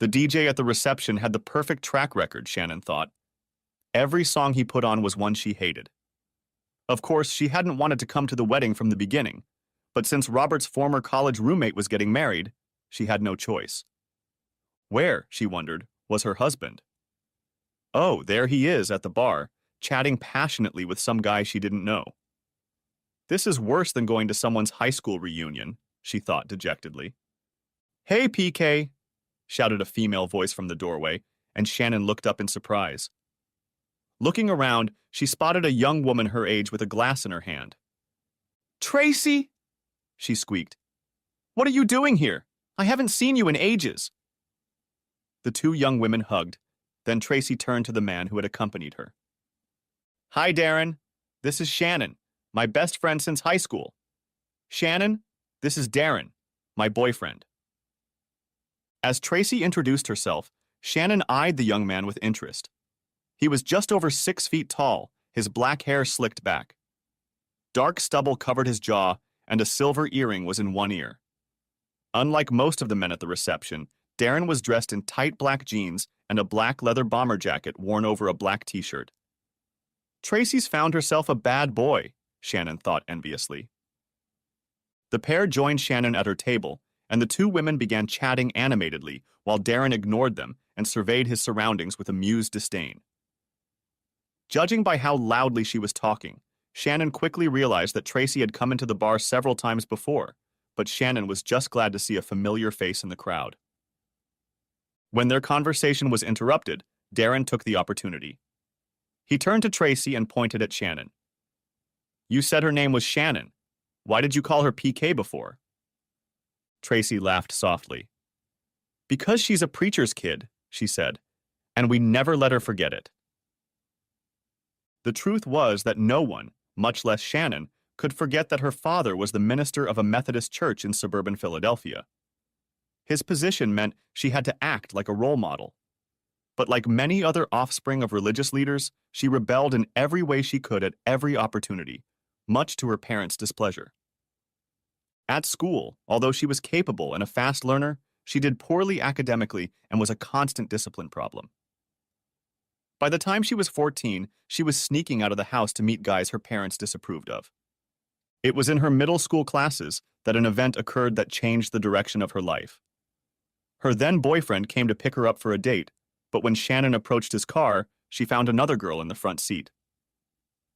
The DJ at the reception had the perfect track record, Shannon thought. Every song he put on was one she hated. Of course, she hadn't wanted to come to the wedding from the beginning, but since Robert's former college roommate was getting married, she had no choice. Where, she wondered, was her husband? Oh, there he is at the bar, chatting passionately with some guy she didn't know. This is worse than going to someone's high school reunion, she thought dejectedly. Hey, PK, shouted a female voice from the doorway, and Shannon looked up in surprise. Looking around, she spotted a young woman her age with a glass in her hand. Tracy, she squeaked. What are you doing here? I haven't seen you in ages. The two young women hugged. Then Tracy turned to the man who had accompanied her. Hi, Darren. This is Shannon, my best friend since high school. Shannon, this is Darren, my boyfriend. As Tracy introduced herself, Shannon eyed the young man with interest. He was just over 6 feet tall, his black hair slicked back. Dark stubble covered his jaw, and a silver earring was in one ear. Unlike most of the men at the reception, Darren was dressed in tight black jeans and a black leather bomber jacket worn over a black t-shirt. Tracy's found herself a bad boy, Shannon thought enviously. The pair joined Shannon at her table, and the two women began chatting animatedly while Darren ignored them and surveyed his surroundings with amused disdain. Judging by how loudly she was talking, Shannon quickly realized that Tracy had come into the bar several times before, but Shannon was just glad to see a familiar face in the crowd. When their conversation was interrupted, Darren took the opportunity. He turned to Tracy and pointed at Shannon. You said her name was Shannon. Why did you call her PK before? Tracy laughed softly. Because she's a preacher's kid, she said, and we never let her forget it. The truth was that no one, much less Shannon, could forget that her father was the minister of a Methodist church in suburban Philadelphia. His position meant she had to act like a role model. But like many other offspring of religious leaders, she rebelled in every way she could at every opportunity, much to her parents' displeasure. At school, although she was capable and a fast learner, she did poorly academically and was a constant discipline problem. By the time she was 14, she was sneaking out of the house to meet guys her parents disapproved of. It was in her middle school classes that an event occurred that changed the direction of her life. Her then-boyfriend came to pick her up for a date, but when Shannon approached his car, she found another girl in the front seat.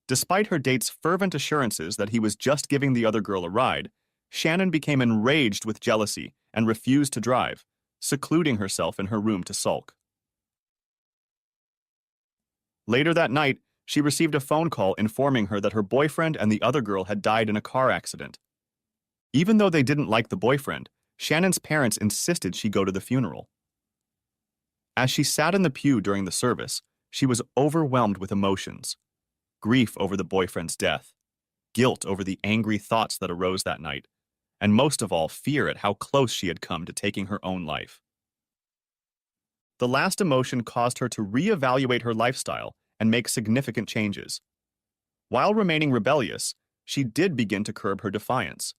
Despite her date's fervent assurances that he was just giving the other girl a ride, Shannon became enraged with jealousy and refused to drive, secluding herself in her room to sulk. Later that night, she received a phone call informing her that her boyfriend and the other girl had died in a car accident. Even though they didn't like the boyfriend, Shannon's parents insisted she go to the funeral. As she sat in the pew during the service, she was overwhelmed with emotions. Grief over the boyfriend's death, guilt over the angry thoughts that arose that night, and most of all, fear at how close she had come to taking her own life. The last emotion caused her to reevaluate her lifestyle and make significant changes. While remaining rebellious, she did begin to curb her defiance.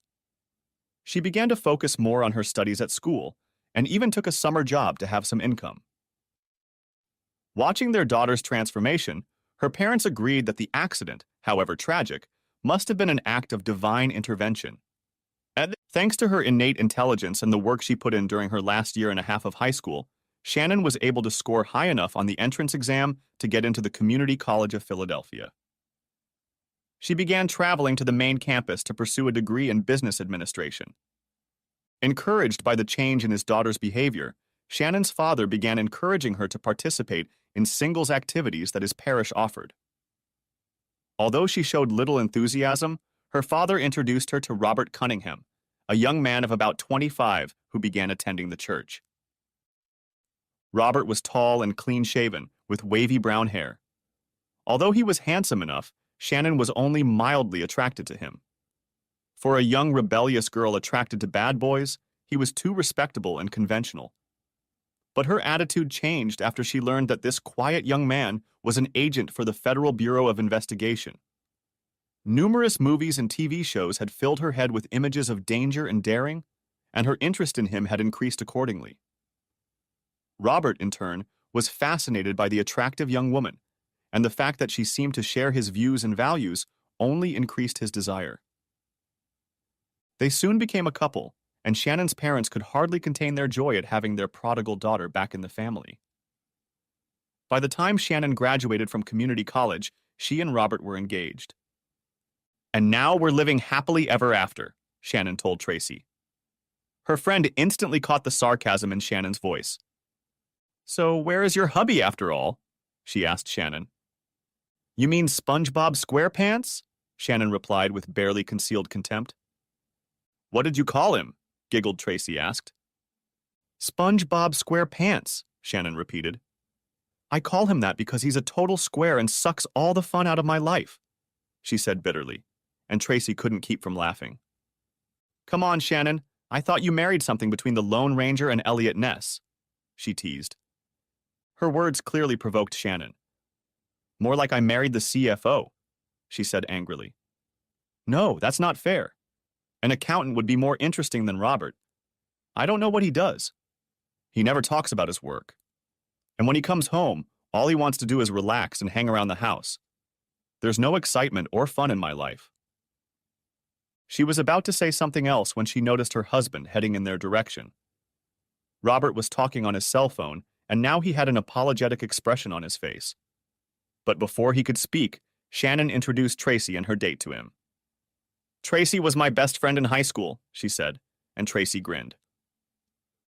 She began to focus more on her studies at school and even took a summer job to have some income. Watching their daughter's transformation, her parents agreed that the accident, however tragic, must have been an act of divine intervention. And thanks to her innate intelligence and the work she put in during her last year and a half of high school, Shannon was able to score high enough on the entrance exam to get into the Community College of Philadelphia. She began traveling to the main campus to pursue a degree in business administration. Encouraged by the change in his daughter's behavior, Shannon's father began encouraging her to participate in singles activities that his parish offered. Although she showed little enthusiasm, her father introduced her to Robert Cunningham, a young man of about 25 who began attending the church. Robert was tall and clean-shaven, with wavy brown hair. Although he was handsome enough, Shannon was only mildly attracted to him. For a young rebellious girl attracted to bad boys, he was too respectable and conventional. But her attitude changed after she learned that this quiet young man was an agent for the Federal Bureau of Investigation. Numerous movies and TV shows had filled her head with images of danger and daring, and her interest in him had increased accordingly. Robert, in turn, was fascinated by the attractive young woman, and the fact that she seemed to share his views and values only increased his desire. They soon became a couple, and Shannon's parents could hardly contain their joy at having their prodigal daughter back in the family. By the time Shannon graduated from community college, she and Robert were engaged. "And now we're living happily ever after," Shannon told Tracy. Her friend instantly caught the sarcasm in Shannon's voice. "So where is your hubby after all?" she asked Shannon. "You mean SpongeBob SquarePants?" Shannon replied with barely concealed contempt. "What did you call him?" giggled Tracy asked. "SpongeBob SquarePants," Shannon repeated. "I call him that because he's a total square and sucks all the fun out of my life," she said bitterly, and Tracy couldn't keep from laughing. "Come on, Shannon, I thought you married something between the Lone Ranger and Elliot Ness," she teased. Her words clearly provoked Shannon. "More like I married the CFO," she said angrily. "No, that's not fair. An accountant would be more interesting than Robert. I don't know what he does. He never talks about his work. And when he comes home, all he wants to do is relax and hang around the house. There's no excitement or fun in my life." She was about to say something else when she noticed her husband heading in their direction. Robert was talking on his cell phone, and now he had an apologetic expression on his face. But before he could speak, Shannon introduced Tracy and her date to him. "Tracy was my best friend in high school," she said, and Tracy grinned.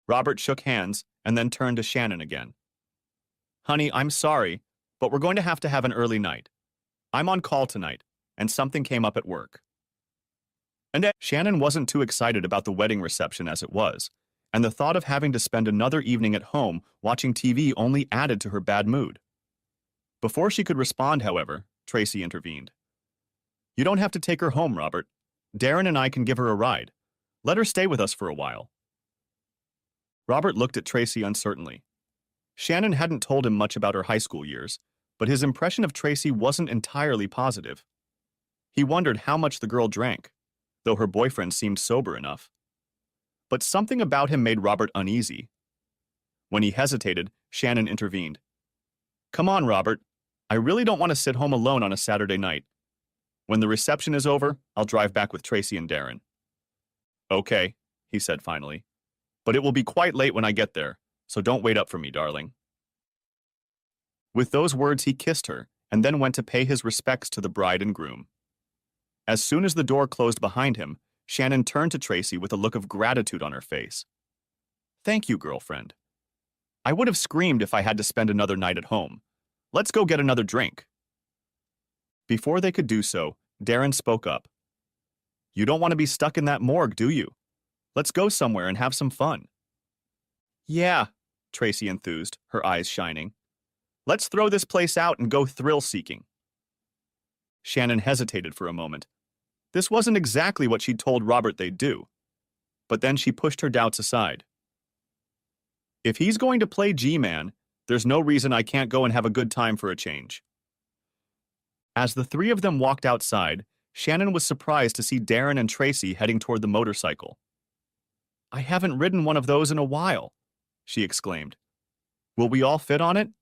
Robert shook hands and then turned to Shannon again. "Honey, I'm sorry, but we're going to have an early night. I'm on call tonight, and something came up at work." And Shannon wasn't too excited about the wedding reception as it was, and the thought of having to spend another evening at home watching TV only added to her bad mood. Before she could respond, however, Tracy intervened. "You don't have to take her home, Robert. Darren and I can give her a ride. Let her stay with us for a while." Robert looked at Tracy uncertainly. Shannon hadn't told him much about her high school years, but his impression of Tracy wasn't entirely positive. He wondered how much the girl drank, though her boyfriend seemed sober enough. But something about him made Robert uneasy. When he hesitated, Shannon intervened. "Come on, Robert. I really don't want to sit home alone on a Saturday night. When the reception is over, I'll drive back with Tracy and Darren." "Okay," he said finally. "But it will be quite late when I get there, so don't wait up for me, darling." With those words, he kissed her and then went to pay his respects to the bride and groom. As soon as the door closed behind him, Shannon turned to Tracy with a look of gratitude on her face. "Thank you, girlfriend. I would have screamed if I had to spend another night at home. Let's go get another drink." Before they could do so, Darren spoke up. "You don't want to be stuck in that morgue, do you? Let's go somewhere and have some fun." "Yeah," Tracy enthused, her eyes shining. "Let's throw this place out and go thrill-seeking." Shannon hesitated for a moment. This wasn't exactly what she'd told Robert they'd do. But then she pushed her doubts aside. "If he's going to play G-Man, there's no reason I can't go and have a good time for a change." As the three of them walked outside, Shannon was surprised to see Darren and Tracy heading toward the motorcycle. "I haven't ridden one of those in a while," she exclaimed. "Will we all fit on it?"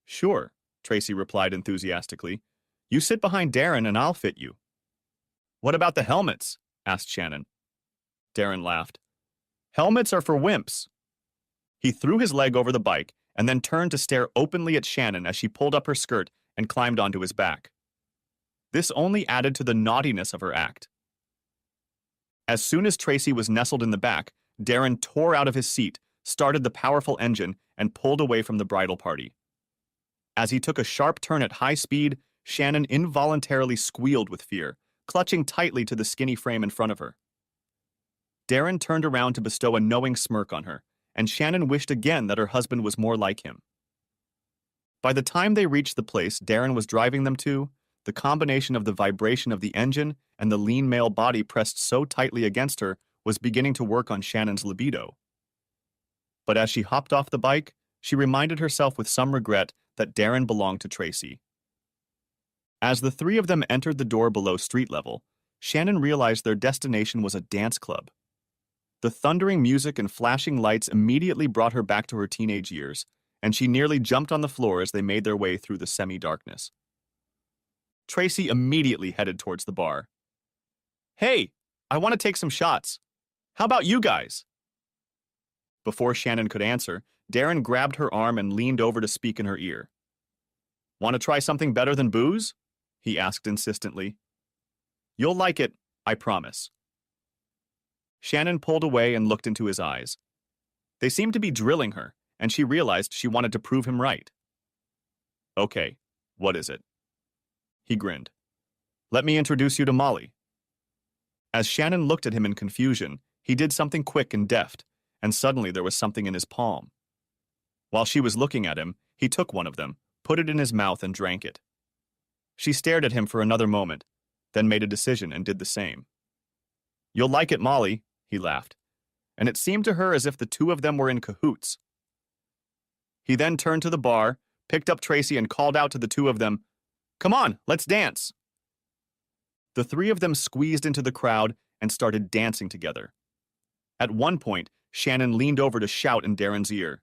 "Sure," Tracy replied enthusiastically. "You sit behind Darren and I'll fit you." "What about the helmets?" asked Shannon. Darren laughed. "Helmets are for wimps." He threw his leg over the bike and then turned to stare openly at Shannon as she pulled up her skirt and climbed onto his back. This only added to the naughtiness of her act. As soon as Tracy was nestled in the back, Darren tore out of his seat, started the powerful engine, and pulled away from the bridal party. As he took a sharp turn at high speed, Shannon involuntarily squealed with fear, clutching tightly to the skinny frame in front of her. Darren turned around to bestow a knowing smirk on her, and Shannon wished again that her husband was more like him. By the time they reached the place Darren was driving them to, the combination of the vibration of the engine and the lean male body pressed so tightly against her was beginning to work on Shannon's libido. But as she hopped off the bike, she reminded herself with some regret that Darren belonged to Tracy. As the three of them entered the door below street level, Shannon realized their destination was a dance club. The The thundering music and flashing lights immediately brought her back to her teenage years, and she nearly jumped on the floor as they made their way through the semi-darkness. Tracy immediately headed towards the bar. "Hey, I want to take some shots. How about you guys?" Before Shannon could answer, Darren grabbed her arm and leaned over to speak in her ear. "Want to try something better than booze?" he asked insistently. "You'll like it, I promise." Shannon pulled away and looked into his eyes. They seemed to be drilling her, and she realized she wanted to prove him right. "Okay, what is it?" He grinned. "Let me introduce you to Molly." As Shannon looked at him in confusion, he did something quick and deft, and suddenly there was something in his palm. While she was looking at him, he took one of them, put it in his mouth, and drank it. She stared at him for another moment, then made a decision and did the same. "You'll like it, Molly," he laughed, and it seemed to her as if the two of them were in cahoots. He then turned to the bar, picked up Tracy, and called out to the two of them, "Come on, let's dance." The three of them squeezed into the crowd and started dancing together. At one point, Shannon leaned over to shout in Darren's ear,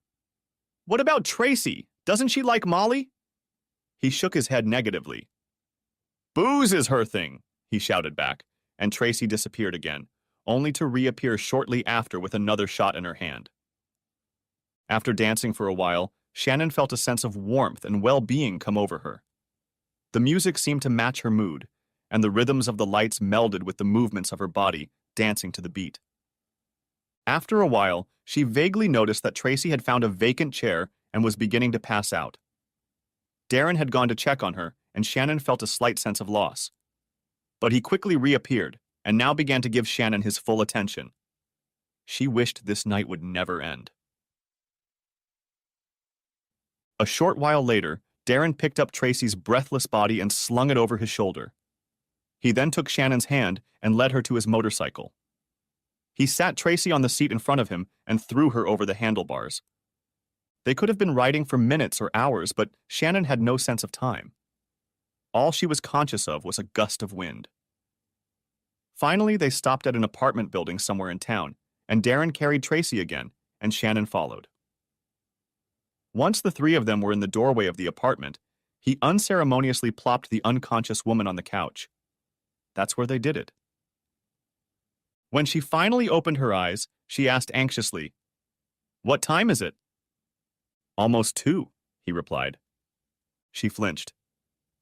"What about Tracy? Doesn't she like Molly?" He shook his head negatively. "Booze is her thing," he shouted back, and Tracy disappeared again, only to reappear shortly after with another shot in her hand. After dancing for a while, Shannon felt a sense of warmth and well-being come over her. The music seemed to match her mood, and the rhythms of the lights melded with the movements of her body, dancing to the beat. After a while, she vaguely noticed that Tracy had found a vacant chair and was beginning to pass out. Darren had gone to check on her, and Shannon felt a slight sense of loss. But he quickly reappeared, and now began to give Shannon his full attention. She wished this night would never end. A short while later, Darren picked up Tracy's breathless body and slung it over his shoulder. He then took Shannon's hand and led her to his motorcycle. He sat Tracy on the seat in front of him and threw her over the handlebars. They could have been riding for minutes or hours, but Shannon had no sense of time. All she was conscious of was a gust of wind. Finally, they stopped at an apartment building somewhere in town, and Darren carried Tracy again, and Shannon followed. Once the three of them were in the doorway of the apartment, he unceremoniously plopped the unconscious woman on the couch. That's where they did it. When she finally opened her eyes, she asked anxiously, "What time is it?" "Almost 2, he replied. She flinched.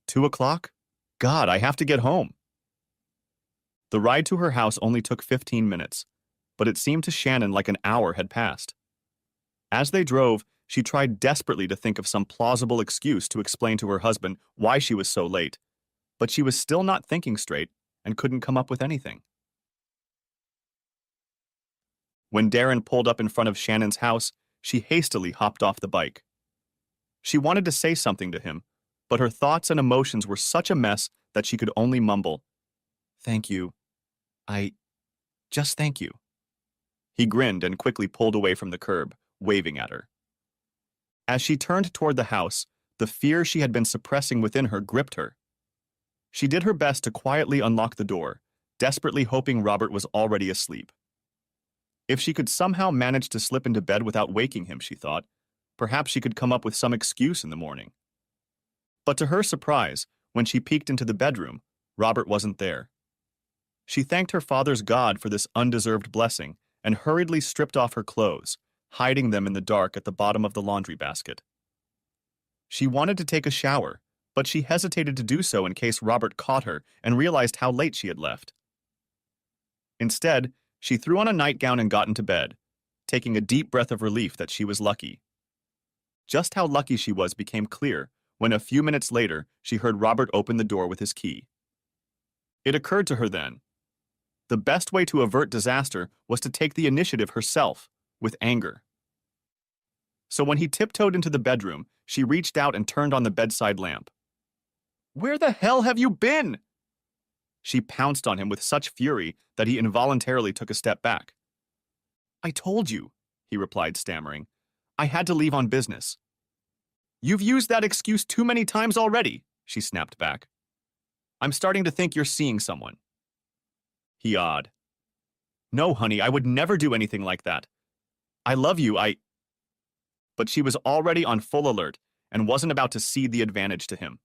2 o'clock? God, I have to get home. The ride to her house only took 15 minutes, but it seemed to Shannon like an hour had passed. As they drove, she tried desperately to think of some plausible excuse to explain to her husband why she was so late, but she was still not thinking straight and couldn't come up with anything. When Darren pulled up in front of Shannon's house, she hastily hopped off the bike. She wanted to say something to him, but her thoughts and emotions were such a mess that she could only mumble, "Thank you. Just thank you." He grinned and quickly pulled away from the curb, waving at her. As she turned toward the house, the fear she had been suppressing within her gripped her. She did her best to quietly unlock the door, desperately hoping Robert was already asleep. If she could somehow manage to slip into bed without waking him, she thought, perhaps she could come up with some excuse in the morning. But to her surprise, when she peeked into the bedroom, Robert wasn't there. She thanked her father's God for this undeserved blessing and hurriedly stripped off her clothes, hiding them in the dark at the bottom of the laundry basket. She wanted to take a shower, but she hesitated to do so in case Robert caught her and realized how late she had left. Instead, she threw on a nightgown and got into bed, taking a deep breath of relief that she was lucky. Just how lucky she was became clear when a few minutes later she heard Robert open the door with his key. It occurred to her then. The best way to avert disaster was to take the initiative herself, with anger. So when he tiptoed into the bedroom, she reached out and turned on the bedside lamp. "Where the hell have you been?" She pounced on him with such fury that he involuntarily took a step back. "I told you," he replied, stammering. "I had to leave on business." "You've used that excuse too many times already," she snapped back. "I'm starting to think you're seeing someone." He awed. No, honey, I would never do anything like that. I love you, But she was already on full alert and wasn't about to cede the advantage to him.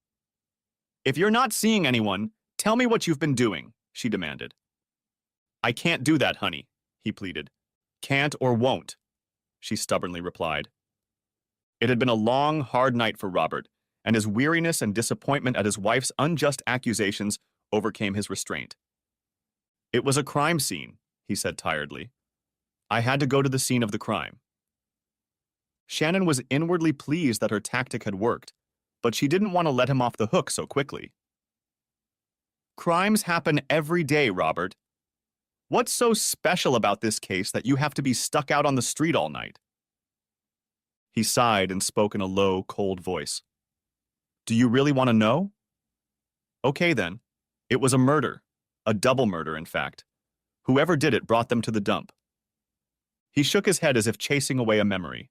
If you're not seeing anyone, tell me what you've been doing, she demanded. I can't do that, honey, he pleaded. Can't or won't, she stubbornly replied. It had been a long, hard night for Robert, and his weariness and disappointment at his wife's unjust accusations overcame his restraint. It was a crime scene, he said tiredly. I had to go to the scene of the crime. Shannon was inwardly pleased that her tactic had worked, but she didn't want to let him off the hook so quickly. Crimes happen every day, Robert. What's so special about this case that you have to be stuck out on the street all night? He sighed and spoke in a low, cold voice. Do you really want to know? Okay then. It was a murder. A double murder, in fact. Whoever did it brought them to the dump. He shook his head as if chasing away a memory.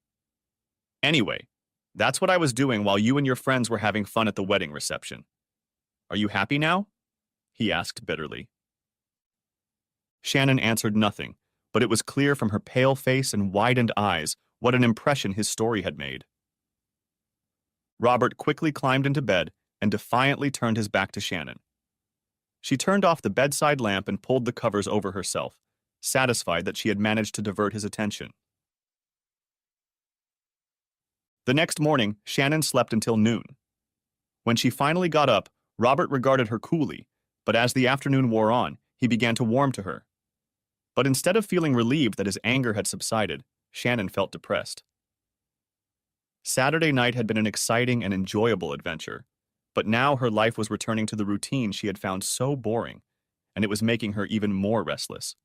Anyway, that's what I was doing while you and your friends were having fun at the wedding reception. Are you happy now? He asked bitterly. Shannon answered nothing, but it was clear from her pale face and widened eyes what an impression his story had made. Robert quickly climbed into bed and defiantly turned his back to Shannon. She turned off the bedside lamp and pulled the covers over herself, satisfied that she had managed to divert his attention. The next morning, Shannon slept until noon. When she finally got up, Robert regarded her coolly, but as the afternoon wore on, he began to warm to her. But instead of feeling relieved that his anger had subsided, Shannon felt depressed. Saturday night had been an exciting and enjoyable adventure, but now her life was returning to the routine she had found so boring, and it was making her even more restless.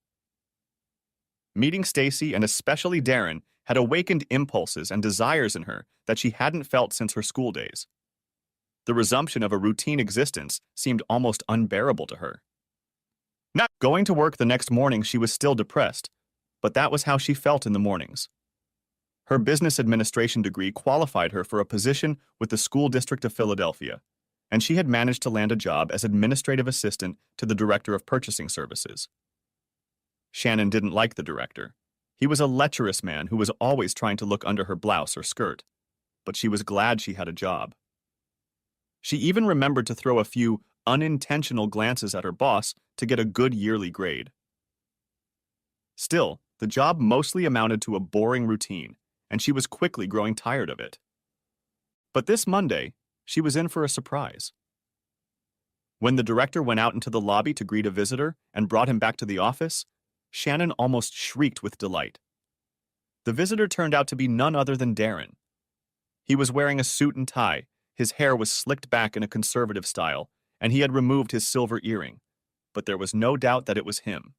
Meeting Stacy, and especially Darren, had awakened impulses and desires in her that she hadn't felt since her school days. The resumption of a routine existence seemed almost unbearable to her. Not going to work the next morning, she was still depressed, but that was how she felt in the mornings. Her business administration degree qualified her for a position with the School District of Philadelphia, and she had managed to land a job as administrative assistant to the Director of Purchasing Services. Shannon didn't like the director. He was a lecherous man who was always trying to look under her blouse or skirt, but she was glad she had a job. She even remembered to throw a few unintentional glances at her boss to get a good yearly grade. Still, the job mostly amounted to a boring routine, and she was quickly growing tired of it. But this Monday, she was in for a surprise. When the director went out into the lobby to greet a visitor and brought him back to the office, Shannon almost shrieked with delight. The visitor turned out to be none other than Darren. He was wearing a suit and tie, his hair was slicked back in a conservative style, and he had removed his silver earring, but there was no doubt that it was him.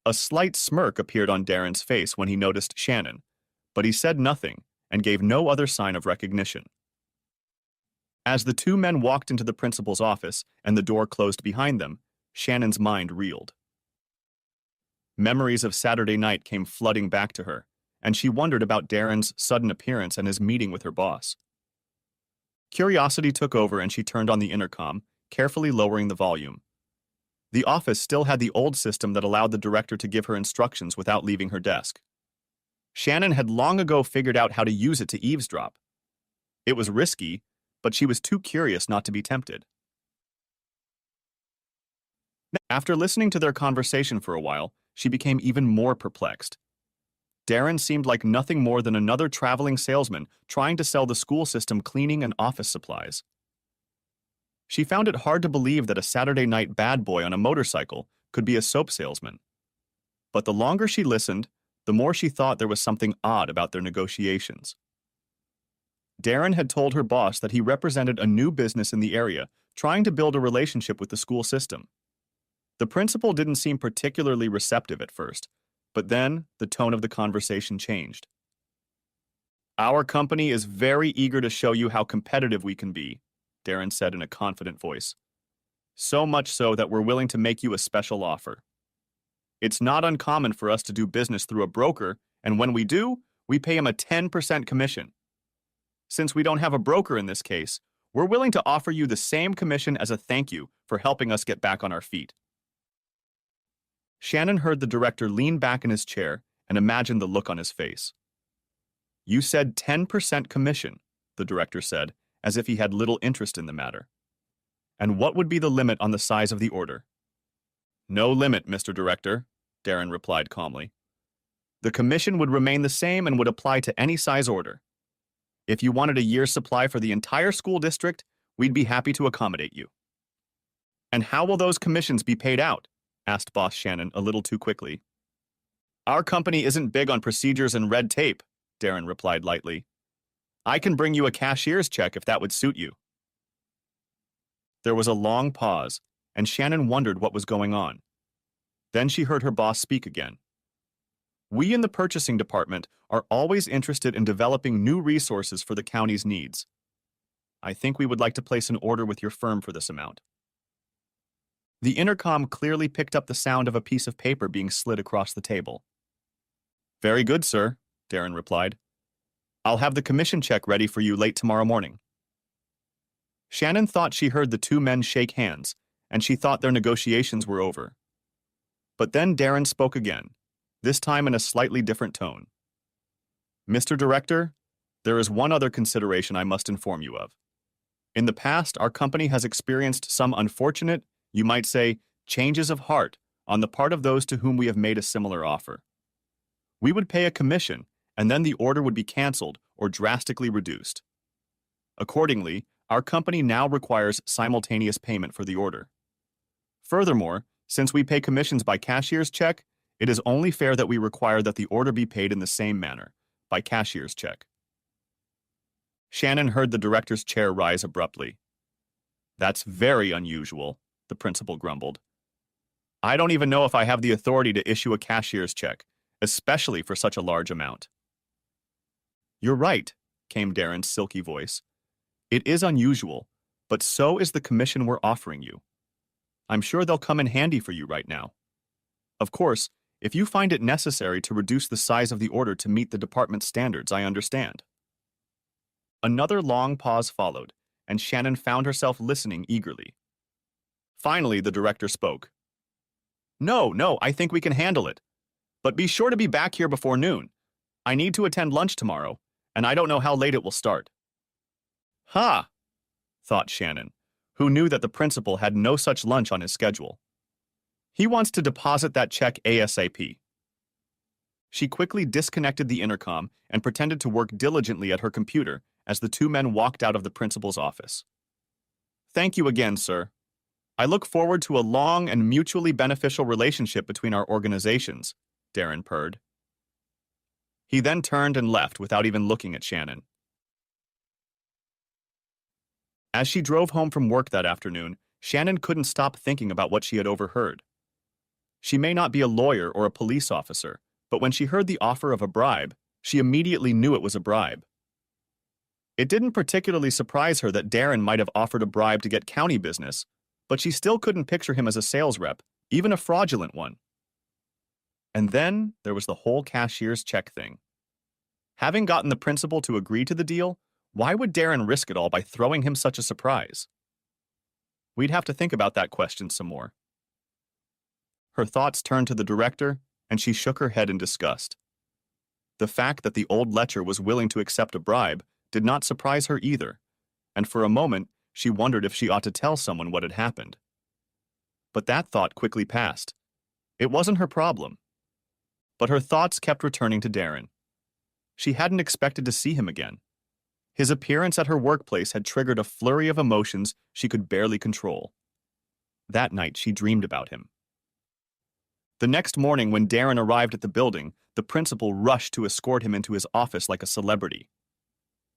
A slight smirk appeared on Darren's face when he noticed Shannon, but he said nothing and gave no other sign of recognition. As the two men walked into the principal's office and the door closed behind them, Shannon's mind reeled. Memories of Saturday night came flooding back to her, and she wondered about Darren's sudden appearance and his meeting with her boss. Curiosity took over and she turned on the intercom, carefully lowering the volume. The office still had the old system that allowed the director to give her instructions without leaving her desk. Shannon had long ago figured out how to use it to eavesdrop. It was risky, but she was too curious not to be tempted. After listening to their conversation for a while, she became even more perplexed. Darren seemed like nothing more than another traveling salesman trying to sell the school system cleaning and office supplies. She found it hard to believe that a Saturday night bad boy on a motorcycle could be a soap salesman. But the longer she listened, the more she thought there was something odd about their negotiations. Darren had told her boss that he represented a new business in the area, trying to build a relationship with the school system. The principal didn't seem particularly receptive at first, but then the tone of the conversation changed. Our company is very eager to show you how competitive we can be, Darren said in a confident voice. So much so that we're willing to make you a special offer. It's not uncommon for us to do business through a broker, and when we do, we pay him a 10% commission. Since we don't have a broker in this case, we're willing to offer you the same commission as a thank you for helping us get back on our feet. Shannon heard the director lean back in his chair and imagined the look on his face. "You said 10% commission," the director said, as if he had little interest in the matter. "And what would be the limit on the size of the order?" "No limit, Mr. Director," Darren replied calmly. "The commission would remain the same and would apply to any size order. If you wanted a year's supply for the entire school district, we'd be happy to accommodate you." "And how will those commissions be paid out?" asked Boss Shannon a little too quickly. "Our company isn't big on procedures and red tape," Darren replied lightly. "I can bring you a cashier's check if that would suit you." There was a long pause, and Shannon wondered what was going on. Then she heard her boss speak again. "We in the purchasing department are always interested in developing new resources for the county's needs. I think we would like to place an order with your firm for this amount." The intercom clearly picked up the sound of a piece of paper being slid across the table. "Very good, sir," Darren replied. "I'll have the commission check ready for you late tomorrow morning." Shannon thought she heard the two men shake hands, and she thought their negotiations were over. But then Darren spoke again, this time in a slightly different tone. "Mr. Director, there is one other consideration I must inform you of. In the past, our company has experienced some unfortunate, you might say, changes of heart on the part of those to whom we have made a similar offer. We would pay a commission, and then the order would be canceled or drastically reduced. Accordingly, our company now requires simultaneous payment for the order. Furthermore, since we pay commissions by cashier's check, it is only fair that we require that the order be paid in the same manner, by cashier's check." Shannon heard the director's chair rise abruptly. "That's very unusual," the principal grumbled. "I don't even know if I have the authority to issue a cashier's check, especially for such a large amount." "You're right," came Darren's silky voice. "It is unusual, but so is the commission we're offering you. I'm sure they'll come in handy for you right now. Of course, if you find it necessary to reduce the size of the order to meet the department's standards, I understand." Another long pause followed, and Shannon found herself listening eagerly. Finally, the director spoke. No, I think we can handle it. But be sure to be back here before noon. I need to attend lunch tomorrow, and I don't know how late it will start." "Ha!" thought Shannon, who knew that the principal had no such lunch on his schedule. "He wants to deposit that check ASAP." She quickly disconnected the intercom and pretended to work diligently at her computer as the two men walked out of the principal's office. "Thank you again, sir. I look forward to a long and mutually beneficial relationship between our organizations," Darren purred. He then turned and left without even looking at Shannon. As she drove home from work that afternoon, Shannon couldn't stop thinking about what she had overheard. She may not be a lawyer or a police officer, but when she heard the offer of a bribe, she immediately knew it was a bribe. It didn't particularly surprise her that Darren might have offered a bribe to get county business, but she still couldn't picture him as a sales rep, even a fraudulent one. And then there was the whole cashier's check thing. Having gotten the principal to agree to the deal, why would Darren risk it all by throwing him such a surprise? We'd have to think about that question some more. Her thoughts turned to the director, and she shook her head in disgust. The fact that the old lecher was willing to accept a bribe did not surprise her either, and for a moment she wondered if she ought to tell someone what had happened. But that thought quickly passed. It wasn't her problem. But her thoughts kept returning to Darren. She hadn't expected to see him again. His appearance at her workplace had triggered a flurry of emotions she could barely control. That night she dreamed about him. The next morning when Darren arrived at the building, the principal rushed to escort him into his office like a celebrity.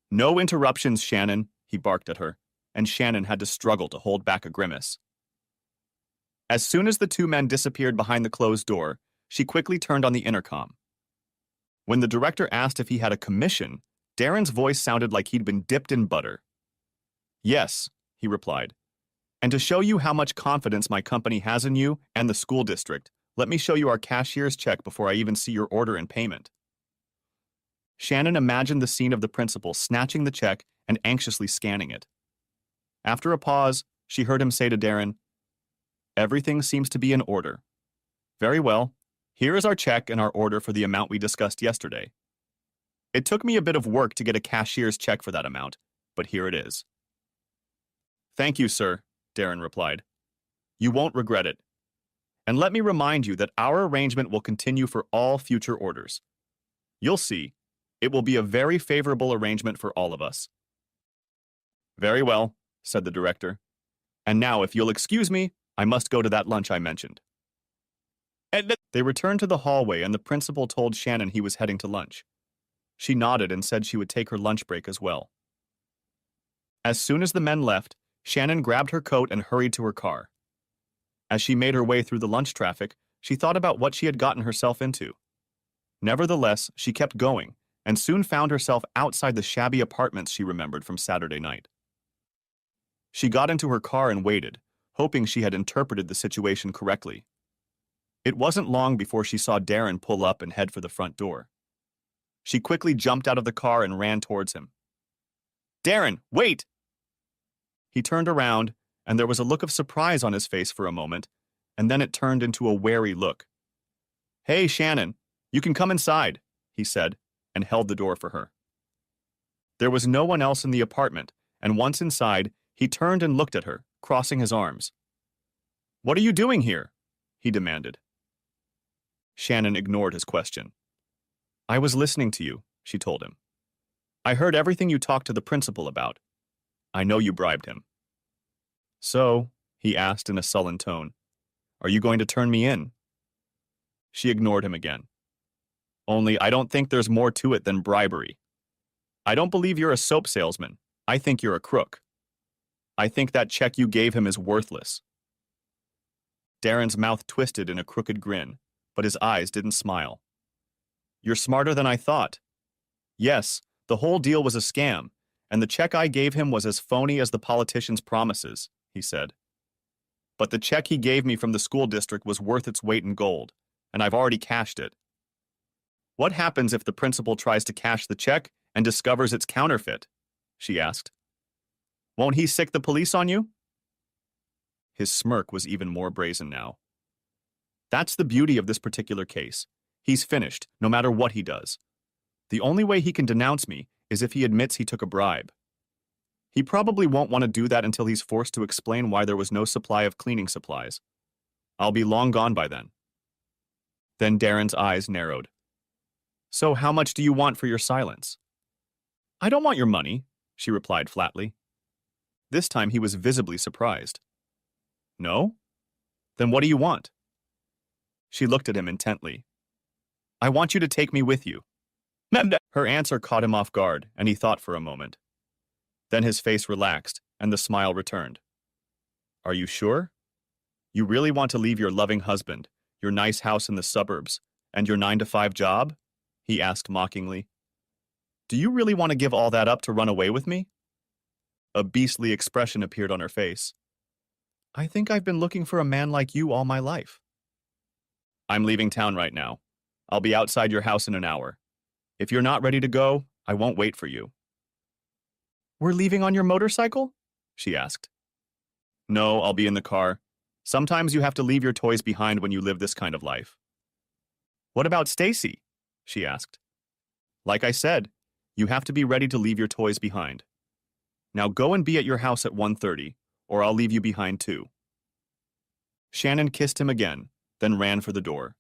"No interruptions, Shannon," he barked at her, and Shannon had to struggle to hold back a grimace. As soon as the two men disappeared behind the closed door, she quickly turned on the intercom. When the director asked if he had a commission, Darren's voice sounded like he'd been dipped in butter. "Yes," he replied. "And to show you how much confidence my company has in you and the school district, let me show you our cashier's check before I even see your order and payment." Shannon imagined the scene of the principal snatching the check and anxiously scanning it. After a pause, she heard him say to Darren, "Everything seems to be in order. Very well. Here is our check and our order for the amount we discussed yesterday. It took me a bit of work to get a cashier's check for that amount, but here it is. Thank you, sir, Darren replied. You won't regret it. And let me remind you that our arrangement will continue for all future orders. You'll see, it will be a very favorable arrangement for all of us. Very well, said the director. And now, if you'll excuse me, I must go to that lunch I mentioned. They returned to the hallway and the principal told Shannon he was heading to lunch. She nodded and said she would take her lunch break as well. As soon as the men left, Shannon grabbed her coat and hurried to her car. As she made her way through the lunch traffic, she thought about what she had gotten herself into. Nevertheless, she kept going and soon found herself outside the shabby apartments she remembered from Saturday night. She got into her car and waited, hoping she had interpreted the situation correctly. It wasn't long before she saw Darren pull up and head for the front door. She quickly jumped out of the car and ran towards him. Darren, wait! He turned around, and there was a look of surprise on his face for a moment, and then it turned into a wary look. Hey, Shannon, you can come inside, he said, and held the door for her. There was no one else in the apartment, and once inside, he turned and looked at her, crossing his arms. What are you doing here? He demanded. Shannon ignored his question. I was listening to you, she told him. I heard everything you talked to the principal about. I know you bribed him. So, he asked in a sullen tone, are you going to turn me in? She ignored him again. Only I don't think there's more to it than bribery. I don't believe you're a soap salesman. I think you're a crook. I think that check you gave him is worthless. Darren's mouth twisted in a crooked grin, but his eyes didn't smile. You're smarter than I thought. Yes, the whole deal was a scam, and the check I gave him was as phony as the politician's promises, he said. But the check he gave me from the school district was worth its weight in gold, and I've already cashed it. What happens if the principal tries to cash the check and discovers it's counterfeit? She asked. Won't he sick the police on you? His smirk was even more brazen now. That's the beauty of this particular case. He's finished, no matter what he does. The only way he can denounce me is if he admits he took a bribe. He probably won't want to do that until he's forced to explain why there was no supply of cleaning supplies. I'll be long gone by then. Then Darren's eyes narrowed. So how much do you want for your silence? I don't want your money, she replied flatly. This time he was visibly surprised. No? Then what do you want? She looked at him intently. I want you to take me with you. Her answer caught him off guard, and he thought for a moment. Then his face relaxed, and the smile returned. Are you sure? You really want to leave your loving husband, your nice house in the suburbs, and your 9-to-5 job? He asked mockingly. Do you really want to give all that up to run away with me? A beastly expression appeared on her face. I think I've been looking for a man like you all my life. I'm leaving town right now. I'll be outside your house in an hour. If you're not ready to go, I won't wait for you. We're leaving on your motorcycle? She asked. No, I'll be in the car. Sometimes you have to leave your toys behind when you live this kind of life. What about Stacy? She asked. Like I said, you have to be ready to leave your toys behind. Now go and be at your house at 1:30, or I'll leave you behind too. Shannon kissed him again, then ran for the door.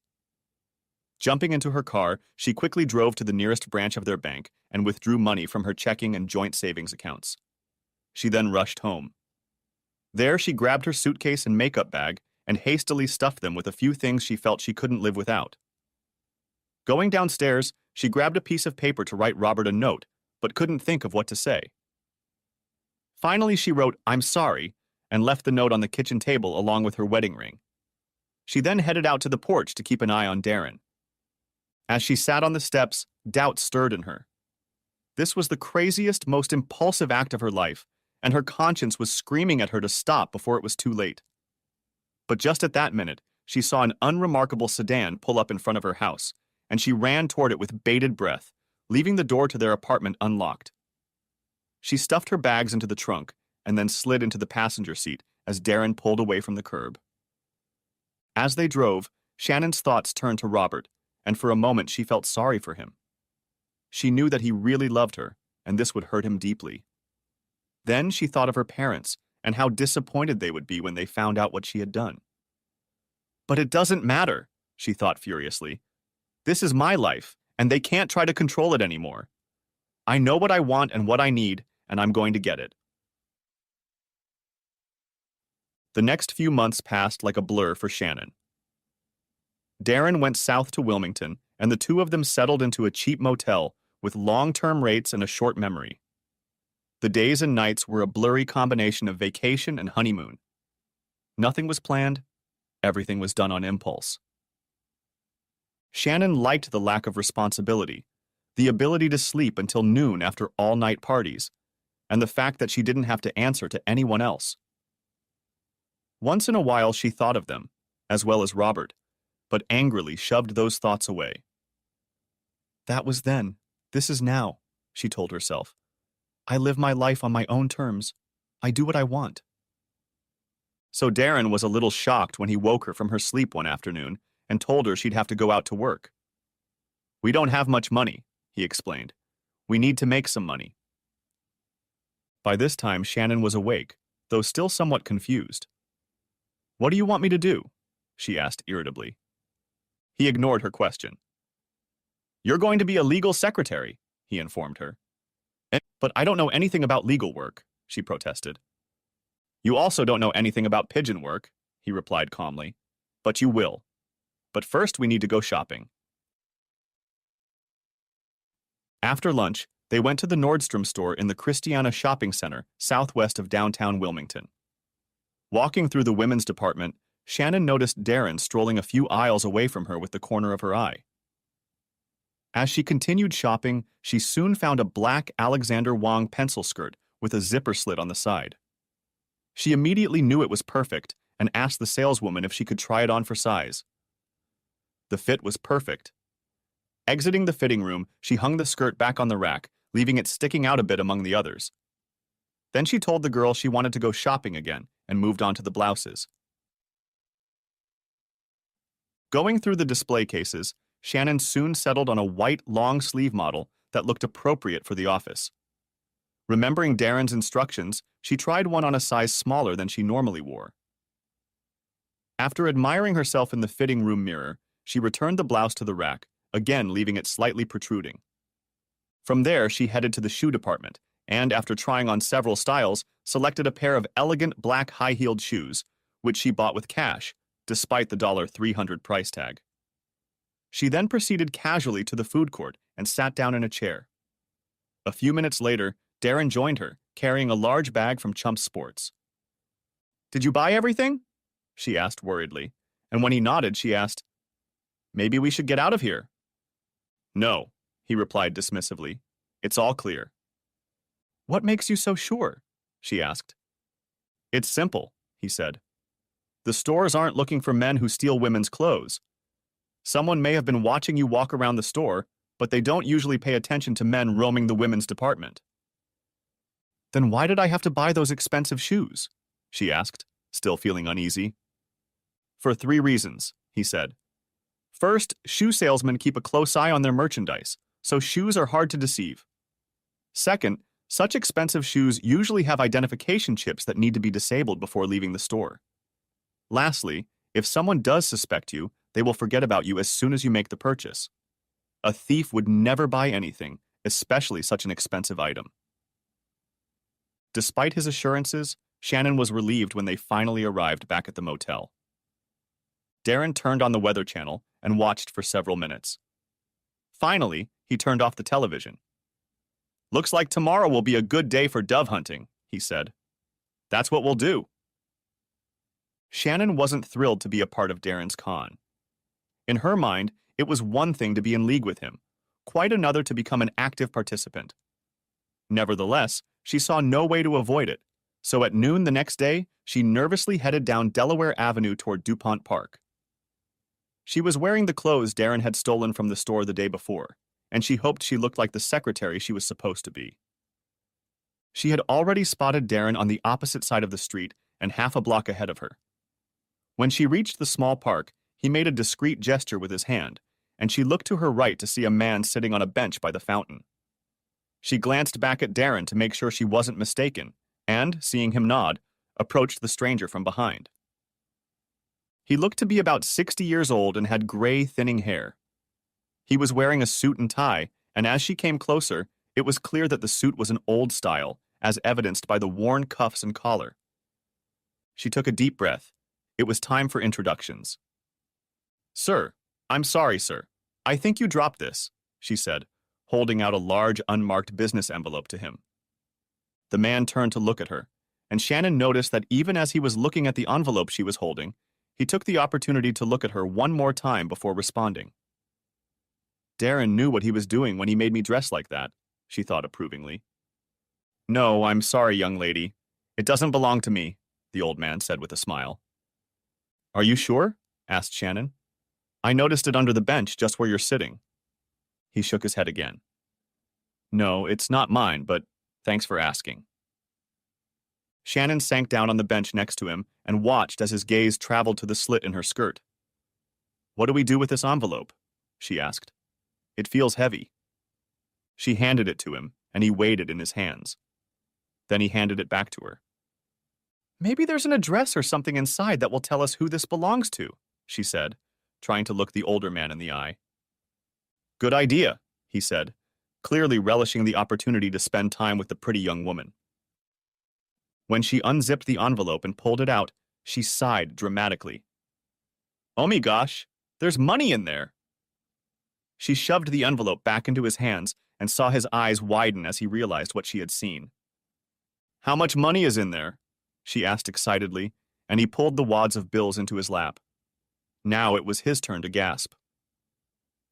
Jumping into her car, she quickly drove to the nearest branch of their bank and withdrew money from her checking and joint savings accounts. She then rushed home. There she grabbed her suitcase and makeup bag and hastily stuffed them with a few things she felt she couldn't live without. Going downstairs, she grabbed a piece of paper to write Robert a note, but couldn't think of what to say. Finally, she wrote, "I'm sorry," and left the note on the kitchen table along with her wedding ring. She then headed out to the porch to keep an eye on Darren. As she sat on the steps, doubt stirred in her. This was the craziest, most impulsive act of her life, and her conscience was screaming at her to stop before it was too late. But just at that minute, she saw an unremarkable sedan pull up in front of her house, and she ran toward it with bated breath, leaving the door to their apartment unlocked. She stuffed her bags into the trunk and then slid into the passenger seat as Darren pulled away from the curb. As they drove, Shannon's thoughts turned to Robert, and for a moment she felt sorry for him. She knew that he really loved her, and this would hurt him deeply. Then she thought of her parents and how disappointed they would be when they found out what she had done. But it doesn't matter, she thought furiously. This is my life, and they can't try to control it anymore. I know what I want and what I need, and I'm going to get it. The next few months passed like a blur for Shannon. Darren went south to Wilmington, and the two of them settled into a cheap motel with long-term rates and a short memory. The days and nights were a blurry combination of vacation and honeymoon. Nothing was planned. Everything was done on impulse. Shannon liked the lack of responsibility, the ability to sleep until noon after all-night parties, and the fact that she didn't have to answer to anyone else. Once in a while she thought of them, as well as Robert, but angrily shoved those thoughts away. That was then. This is now, she told herself. I live my life on my own terms. I do what I want. So Darren was a little shocked when he woke her from her sleep one afternoon and told her she'd have to go out to work. We don't have much money, he explained. We need to make some money. By this time, Shannon was awake, though still somewhat confused. What do you want me to do? She asked irritably. He ignored her question. You're going to be a legal secretary, he informed her. But I don't know anything about legal work, she protested. You also don't know anything about pigeon work, he replied calmly. But you will. But first we need to go shopping. After lunch, they went to the Nordstrom store in the Christiana Shopping Center, southwest of downtown Wilmington. Walking through the women's department, Shannon noticed Darren strolling a few aisles away from her with the corner of her eye. As she continued shopping, she soon found a black Alexander Wang pencil skirt with a zipper slit on the side. She immediately knew it was perfect and asked the saleswoman if she could try it on for size. The fit was perfect. Exiting the fitting room, she hung the skirt back on the rack, leaving it sticking out a bit among the others. Then she told the girl she wanted to go shopping again and moved on to the blouses. Going through the display cases, Shannon soon settled on a white long-sleeve model that looked appropriate for the office. Remembering Darren's instructions, she tried one on a size smaller than she normally wore. After admiring herself in the fitting room mirror, she returned the blouse to the rack, again leaving it slightly protruding. From there, she headed to the shoe department, and after trying on several styles, selected a pair of elegant black high-heeled shoes, which she bought with cash, despite the $300 price tag. She then proceeded casually to the food court and sat down in a chair. A few minutes later, Darren joined her, carrying a large bag from Chump Sports. Did you buy everything? She asked worriedly, and when he nodded, she asked, Maybe we should get out of here. No, he replied dismissively. It's all clear. What makes you so sure? She asked. It's simple, he said. The stores aren't looking for men who steal women's clothes. Someone may have been watching you walk around the store, but they don't usually pay attention to men roaming the women's department. Then why did I have to buy those expensive shoes? She asked, still feeling uneasy. For 3 reasons, he said. First, shoe salesmen keep a close eye on their merchandise, so shoes are hard to deceive. Second, such expensive shoes usually have identification chips that need to be disabled before leaving the store. Lastly, if someone does suspect you, they will forget about you as soon as you make the purchase. A thief would never buy anything, especially such an expensive item. Despite his assurances, Shannon was relieved when they finally arrived back at the motel. Darren turned on the Weather Channel and watched for several minutes. Finally, he turned off the television. Looks like tomorrow will be a good day for dove hunting, he said. That's what we'll do. Shannon wasn't thrilled to be a part of Darren's con. In her mind, it was one thing to be in league with him, quite another to become an active participant. Nevertheless, she saw no way to avoid it, so at noon the next day, she nervously headed down Delaware Avenue toward DuPont Park. She was wearing the clothes Darren had stolen from the store the day before, and she hoped she looked like the secretary she was supposed to be. She had already spotted Darren on the opposite side of the street and half a block ahead of her. When she reached the small park, He made a discreet gesture with his hand, and she looked to her right to see a man sitting on a bench by the fountain. She glanced back at Darren to make sure she wasn't mistaken, and, seeing him nod, approached the stranger from behind. He looked to be about 60 years old and had gray, thinning hair. He was wearing a suit and tie, and as she came closer, it was clear that the suit was an old style, as evidenced by the worn cuffs and collar. She took a deep breath. It was time for introductions. "Sir, I'm sorry, sir. I think you dropped this," she said, holding out a large, unmarked business envelope to him. The man turned to look at her, and Shannon noticed that even as he was looking at the envelope she was holding, he took the opportunity to look at her one more time before responding. "Darren knew what he was doing when he made me dress like that," she thought approvingly. "No, I'm sorry, young lady. It doesn't belong to me," the old man said with a smile. "Are you sure?" asked Shannon. "I noticed it under the bench just where you're sitting." He shook his head again. "No, it's not mine, but thanks for asking." Shannon sank down on the bench next to him and watched as his gaze traveled to the slit in her skirt. "What do we do with this envelope?" she asked. "It feels heavy." She handed it to him, and he weighed it in his hands. Then he handed it back to her. "Maybe there's an address or something inside that will tell us who this belongs to," she said, trying to look the older man in the eye. "Good idea," he said, clearly relishing the opportunity to spend time with the pretty young woman. When she unzipped the envelope and pulled it out, she sighed dramatically. "Oh my gosh, there's money in there!" She shoved the envelope back into his hands and saw his eyes widen as he realized what she had seen. "How much money is in there?" she asked excitedly, and he pulled the wads of bills into his lap. Now it was his turn to gasp.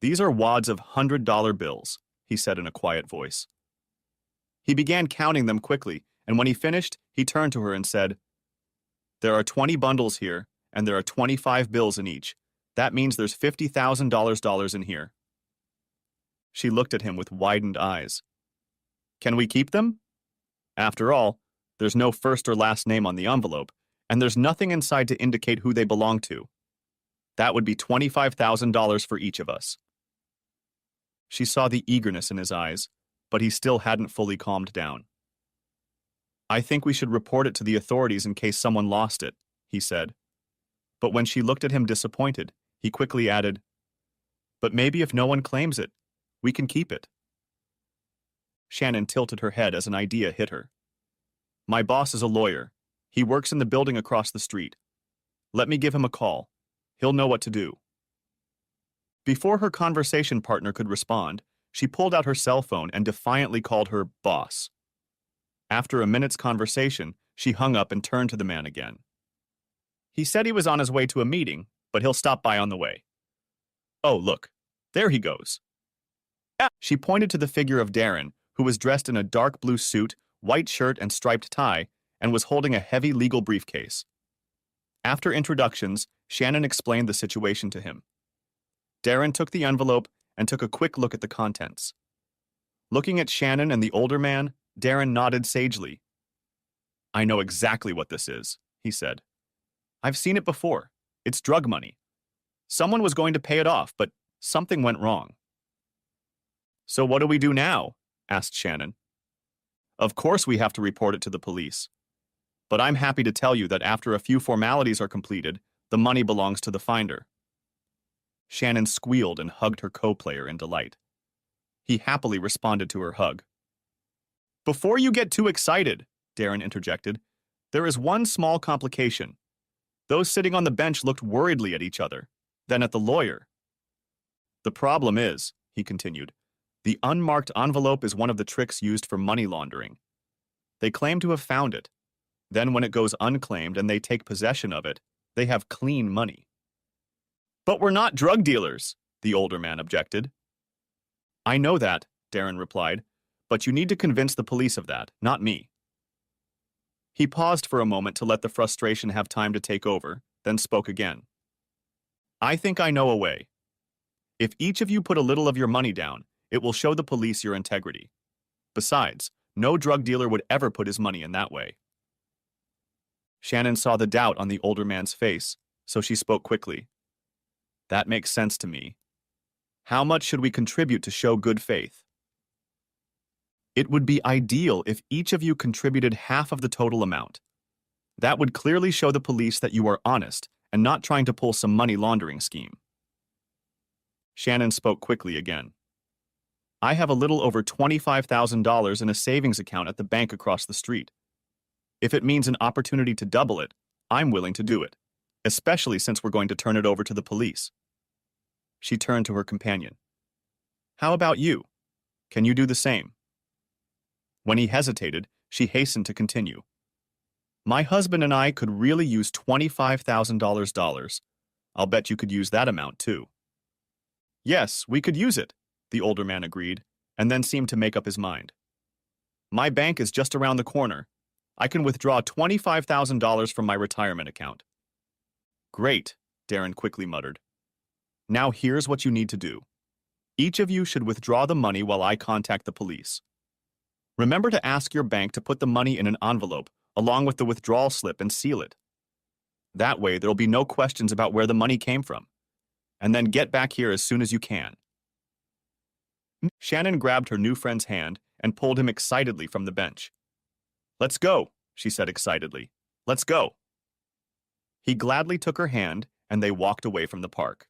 "These are wads of $100 bills," he said in a quiet voice. He began counting them quickly, and when he finished, he turned to her and said, "There are 20 bundles here, and there are 25 bills in each. That means there's $50,000 in here." She looked at him with widened eyes. "Can we keep them?" After all, there's no first or last name on the envelope, and there's nothing inside to indicate who they belong to. That would be $25,000 for each of us. She saw the eagerness in his eyes, but he still hadn't fully calmed down. "I think we should report it to the authorities in case someone lost it," he said. But when she looked at him disappointed, he quickly added, "But maybe if no one claims it, we can keep it." Shannon tilted her head as an idea hit her. "My boss is a lawyer. He works in the building across the street. Let me give him a call. He'll know what to do." Before her conversation partner could respond, she pulled out her cell phone and defiantly called her boss. After a minute's conversation, she hung up and turned to the man again. "He said he was on his way to a meeting, but he'll stop by on the way. Oh, look, there he goes." She pointed to the figure of Darren, who was dressed in a dark blue suit, white shirt, and striped tie, and was holding a heavy legal briefcase. After introductions, Shannon explained the situation to him. Darren took the envelope and took a quick look at the contents. Looking at Shannon and the older man, Darren nodded sagely. "I know exactly what this is," he said. "I've seen it before. It's drug money. Someone was going to pay it off, but something went wrong." "So what do we do now?" asked Shannon. "Of course we have to report it to the police. But I'm happy to tell you that after a few formalities are completed, the money belongs to the finder." Shannon squealed and hugged her co-player in delight. He happily responded to her hug. "Before you get too excited," Darren interjected, "there is one small complication. Those sitting on the bench looked worriedly at each other, then at the lawyer. The problem is," he continued, "the unmarked envelope is one of the tricks used for money laundering. They claim to have found it. Then when it goes unclaimed and they take possession of it, they have clean money." "But we're not drug dealers," the older man objected. "I know that," Darren replied, "but you need to convince the police of that, not me." He paused for a moment to let the frustration have time to take over, then spoke again. "I think I know a way. If each of you put a little of your money down, it will show the police your integrity. Besides, no drug dealer would ever put his money in that way." Shannon saw the doubt on the older man's face, so she spoke quickly. That makes sense to me. How much should we contribute to show good faith? It would be ideal if each of you contributed half of the total amount. That would clearly show the police that you are honest and not trying to pull some money laundering scheme. Shannon spoke quickly again. I have a little over $25,000 in a savings account at the bank across the street. If it means an opportunity to double it, I'm willing to do it, especially since we're going to turn it over to the police. She turned to her companion. How about you? Can you do the same? When he hesitated, she hastened to continue. My husband and I could really use $25,000. I'll bet you could use that amount too. Yes, we could use it, the older man agreed, and then seemed to make up his mind. My bank is just around the corner. I can withdraw $25,000 from my retirement account. Great, Darren quickly muttered. Now here's what you need to do. Each of you should withdraw the money while I contact the police. Remember to ask your bank to put the money in an envelope along with the withdrawal slip and seal it. That way there'll be no questions about where the money came from. And then get back here as soon as you can. Shannon grabbed her new friend's hand and pulled him excitedly from the bench. Let's go, she said excitedly. Let's go. He gladly took her hand and they walked away from the park.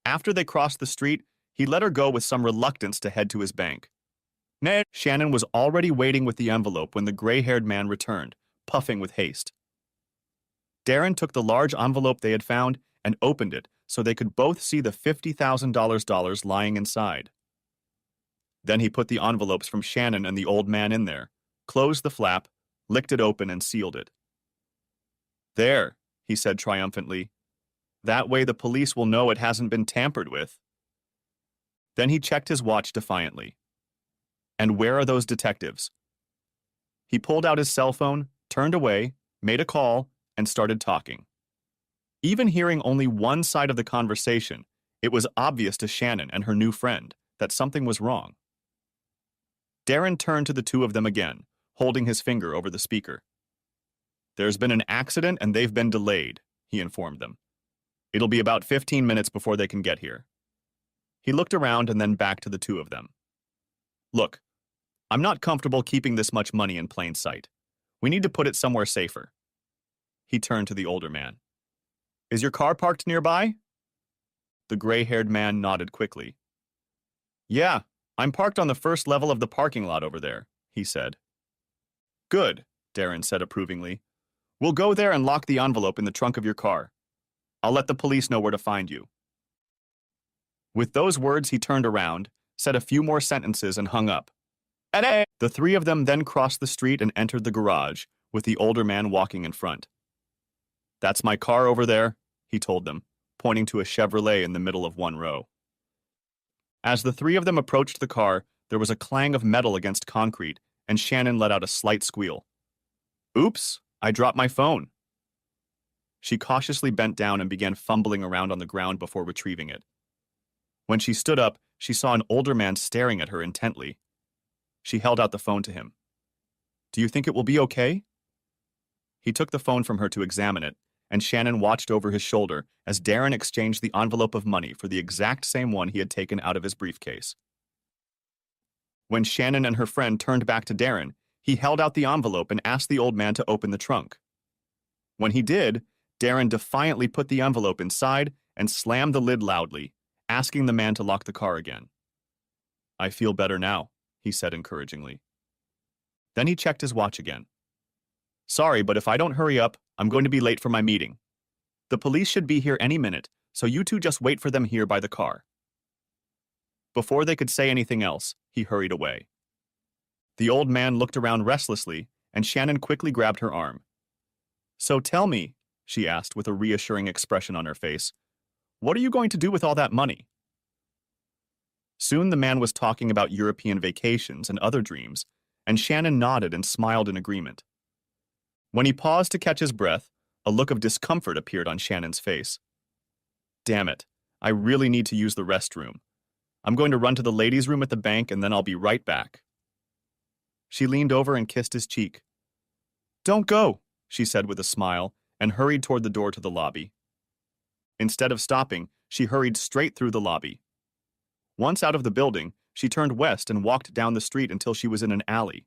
After they crossed the street, he let her go with some reluctance to head to his bank. Shannon was already waiting with the envelope when the gray-haired man returned, puffing with haste. Darren took the large envelope they had found and opened it so they could both see the $50,000 lying inside. Then he put the envelopes from Shannon and the old man in there, closed the flap, licked it open, and sealed it. There, he said triumphantly. That way the police will know it hasn't been tampered with. Then he checked his watch defiantly. And where are those detectives? He pulled out his cell phone, turned away, made a call, and started talking. Even hearing only one side of the conversation, it was obvious to Shannon and her new friend that something was wrong. Darren turned to the two of them again, holding his finger over the speaker. There's been an accident and they've been delayed, he informed them. It'll be about 15 minutes before they can get here. He looked around and then back to the two of them. Look, I'm not comfortable keeping this much money in plain sight. We need to put it somewhere safer. He turned to the older man. Is your car parked nearby? The gray-haired man nodded quickly. Yeah, I'm parked on the first level of the parking lot over there, he said. Good, Darren said approvingly. We'll go there and lock the envelope in the trunk of your car. I'll let the police know where to find you. With those words, he turned around, said a few more sentences, and hung up. The three of them then crossed the street and entered the garage, with the older man walking in front. That's my car over there, he told them, pointing to a Chevrolet in the middle of one row. As the three of them approached the car, there was a clang of metal against concrete, and Shannon let out a slight squeal. Oops, I dropped my phone. She cautiously bent down and began fumbling around on the ground before retrieving it. When she stood up, she saw an older man staring at her intently. She held out the phone to him. Do you think it will be okay? He took the phone from her to examine it, and Shannon watched over his shoulder as Darren exchanged the envelope of money for the exact same one he had taken out of his briefcase. When Shannon and her friend turned back to Darren, he held out the envelope and asked the old man to open the trunk. When he did, Darren defiantly put the envelope inside and slammed the lid loudly, asking the man to lock the car again. I feel better now, he said encouragingly. Then he checked his watch again. Sorry, but if I don't hurry up, I'm going to be late for my meeting. The police should be here any minute, so you two just wait for them here by the car. Before they could say anything else, he hurried away. The old man looked around restlessly, and Shannon quickly grabbed her arm. So tell me, she asked with a reassuring expression on her face, what are you going to do with all that money? Soon the man was talking about European vacations and other dreams, and Shannon nodded and smiled in agreement. When he paused to catch his breath, a look of discomfort appeared on Shannon's face. Damn it, I really need to use the restroom. I'm going to run to the ladies' room at the bank and then I'll be right back. She leaned over and kissed his cheek. Don't go, she said with a smile, and hurried toward the door to the lobby. Instead of stopping, she hurried straight through the lobby. Once out of the building, she turned west and walked down the street until she was in an alley.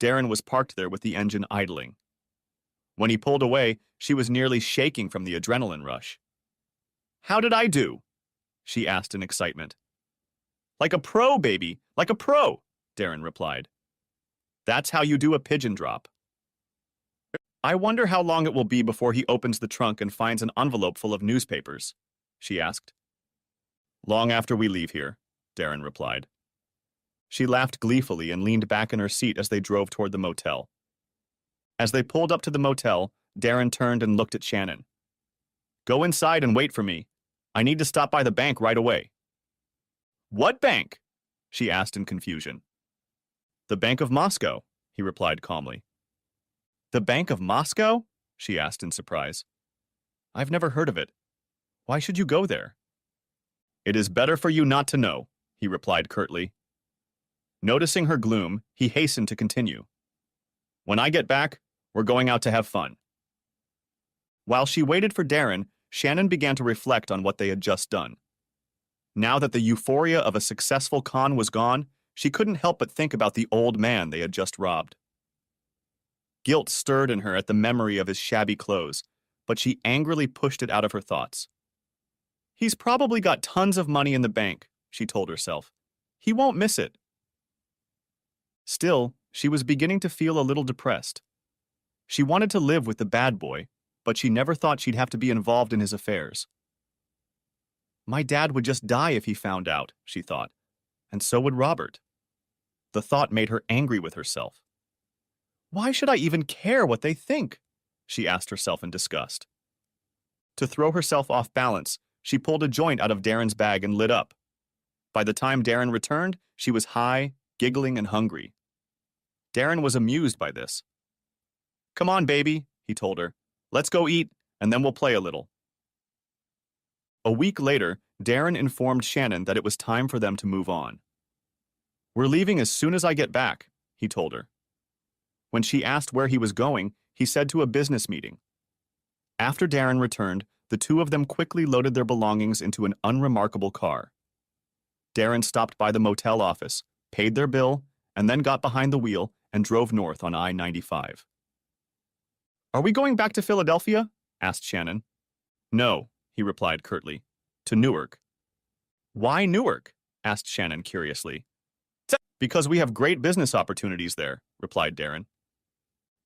Darren was parked there with the engine idling. When he pulled away, she was nearly shaking from the adrenaline rush. "How did I do?" she asked in excitement. "Like a pro, baby, like a pro," Darren replied. "That's how you do a pigeon drop." "I wonder how long it will be before he opens the trunk and finds an envelope full of newspapers," she asked. "Long after we leave here," Darren replied. She laughed gleefully and leaned back in her seat as they drove toward the motel. As they pulled up to the motel, Darren turned and looked at Shannon. "Go inside and wait for me. I need to stop by the bank right away." "What bank?" she asked in confusion. "The Bank of Moscow," he replied calmly. "The Bank of Moscow?" she asked in surprise. "I've never heard of it. Why should you go there?" "It is better for you not to know," he replied curtly. Noticing her gloom, he hastened to continue. "When I get back, we're going out to have fun." While she waited for Darren, Shannon began to reflect on what they had just done. Now that the euphoria of a successful con was gone, she couldn't help but think about the old man they had just robbed. Guilt stirred in her at the memory of his shabby clothes, but she angrily pushed it out of her thoughts. "He's probably got tons of money in the bank," she told herself. "He won't miss it." Still, she was beginning to feel a little depressed. She wanted to live with the bad boy, but she never thought she'd have to be involved in his affairs. "My dad would just die if he found out," she thought, "and so would Robert." The thought made her angry with herself. "Why should I even care what they think?" she asked herself in disgust. To throw herself off balance, she pulled a joint out of Darren's bag and lit up. By the time Darren returned, she was high, giggling, and hungry. Darren was amused by this. "Come on, baby," he told her. "Let's go eat, and then we'll play a little." A week later, Darren informed Shannon that it was time for them to move on. "We're leaving as soon as I get back," he told her. When she asked where he was going, he said to a business meeting. After Darren returned, the two of them quickly loaded their belongings into an unremarkable car. Darren stopped by the motel office, paid their bill, and then got behind the wheel and drove north on I-95. "Are we going back to Philadelphia?" asked Shannon. "No," he replied curtly. "To Newark." "Why Newark?" asked Shannon curiously. "Because we have great business opportunities there," replied Darren.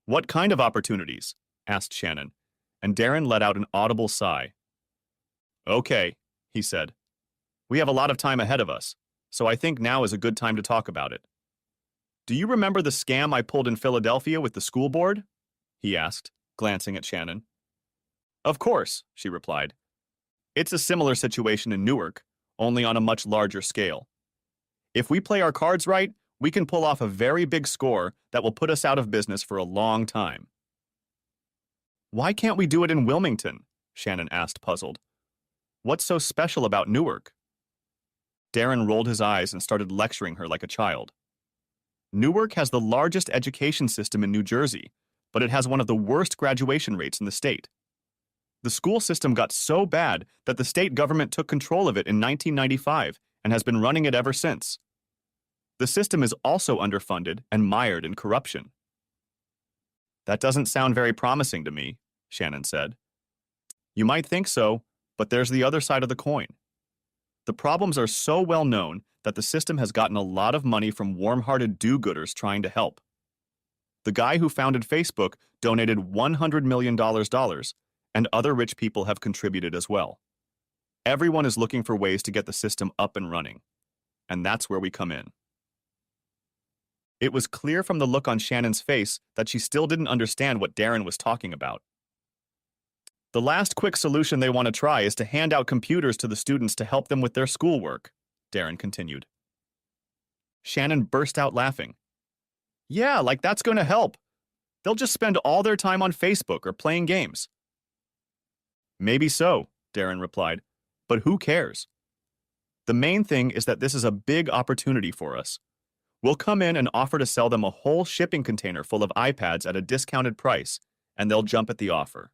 "What kind of opportunities?" asked Shannon, and Darren let out an audible sigh. "Okay," he said. "We have a lot of time ahead of us, so I think now is a good time to talk about it. Do you remember the scam I pulled in Philadelphia with the school board?" he asked, glancing at Shannon. "Of course," she replied. "It's a similar situation in Newark, only on a much larger scale. If we play our cards right, we can pull off a very big score that will put us out of business for a long time." "Why can't we do it in Wilmington?" Shannon asked, puzzled. "What's so special about Newark?" Darren rolled his eyes and started lecturing her like a child. "Newark has the largest education system in New Jersey, but it has one of the worst graduation rates in the state. The school system got so bad that the state government took control of it in 1995 and has been running it ever since. The system is also underfunded and mired in corruption." "That doesn't sound very promising to me," Shannon said. "You might think so, but there's the other side of the coin. The problems are so well known that the system has gotten a lot of money from warm-hearted do-gooders trying to help. The guy who founded Facebook donated $100 million, and other rich people have contributed as well. Everyone is looking for ways to get the system up and running, and that's where we come in." It was clear from the look on Shannon's face that she still didn't understand what Darren was talking about. "The last quick solution they want to try is to hand out computers to the students to help them with their schoolwork," Darren continued. Shannon burst out laughing. "Yeah, like that's going to help. They'll just spend all their time on Facebook or playing games." "Maybe so," Darren replied, "but who cares? The main thing is that this is a big opportunity for us. We'll come in and offer to sell them a whole shipping container full of iPads at a discounted price, and they'll jump at the offer."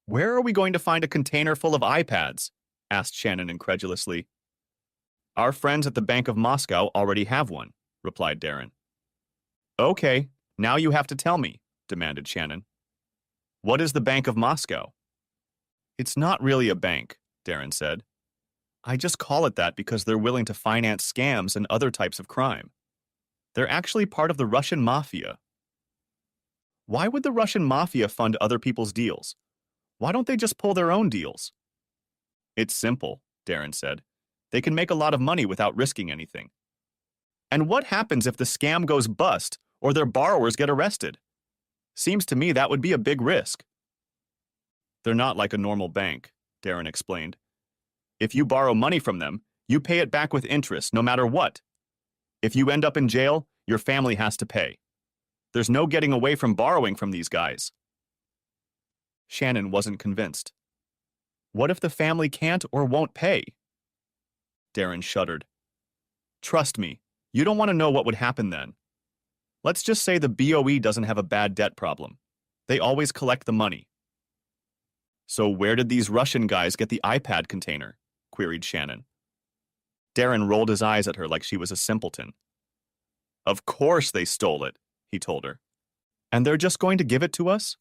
Where are we going to find a container full of iPads? Asked Shannon incredulously. Our friends at the Bank of Moscow already have one, replied Darren. Okay, now you have to tell me, demanded Shannon. What is the Bank of Moscow? It's not really a bank, Darren said. I just call it that because they're willing to finance scams and other types of crime. They're actually part of the Russian mafia. Why would the Russian mafia fund other people's deals? Why don't they just pull their own deals? It's simple, Darren said. They can make a lot of money without risking anything. And what happens if the scam goes bust or their borrowers get arrested? Seems to me that would be a big risk. They're not like a normal bank, Darren explained. If you borrow money from them, you pay it back with interest no matter what. If you end up in jail, your family has to pay. There's no getting away from borrowing from these guys. Shannon wasn't convinced. What if the family can't or won't pay? Darren shuddered. Trust me, you don't want to know what would happen then. Let's just say the BOE doesn't have a bad debt problem. They always collect the money. So where did these Russian guys get the iPad container? Queried Shannon. Darren rolled his eyes at her like she was a simpleton. Of course they stole it, he told her. And they're just going to give it to us?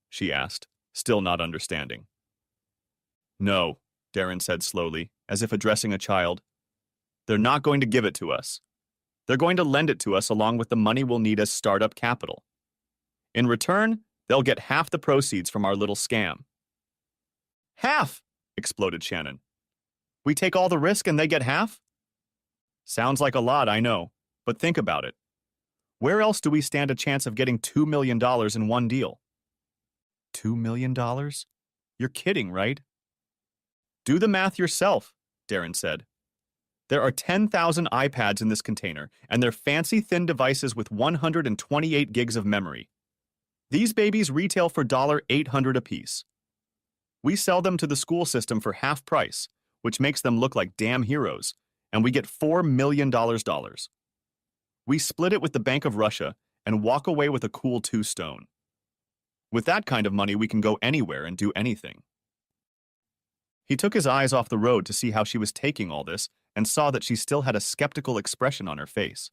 She asked, still not understanding. No, Darren said slowly, as if addressing a child. They're not going to give it to us. They're going to lend it to us along with the money we'll need as startup capital. In return, they'll get half the proceeds from our little scam. Half! Exploded Shannon. We take all the risk and they get half? Sounds like a lot, I know, but think about it. Where else do we stand a chance of getting $2 million in one deal? $2 million? You're kidding, right? Do the math yourself, Darren said. There are 10,000 iPads in this container, and they're fancy thin devices with 128 gigs of memory. These babies retail for $800 apiece. We sell them to the school system for half price, which makes them look like damn heroes, and we get $4 million. We split it with the Bank of Russia and walk away with a cool 2 stone. With that kind of money, we can go anywhere and do anything. He took his eyes off the road to see how she was taking all this and saw that she still had a skeptical expression on her face.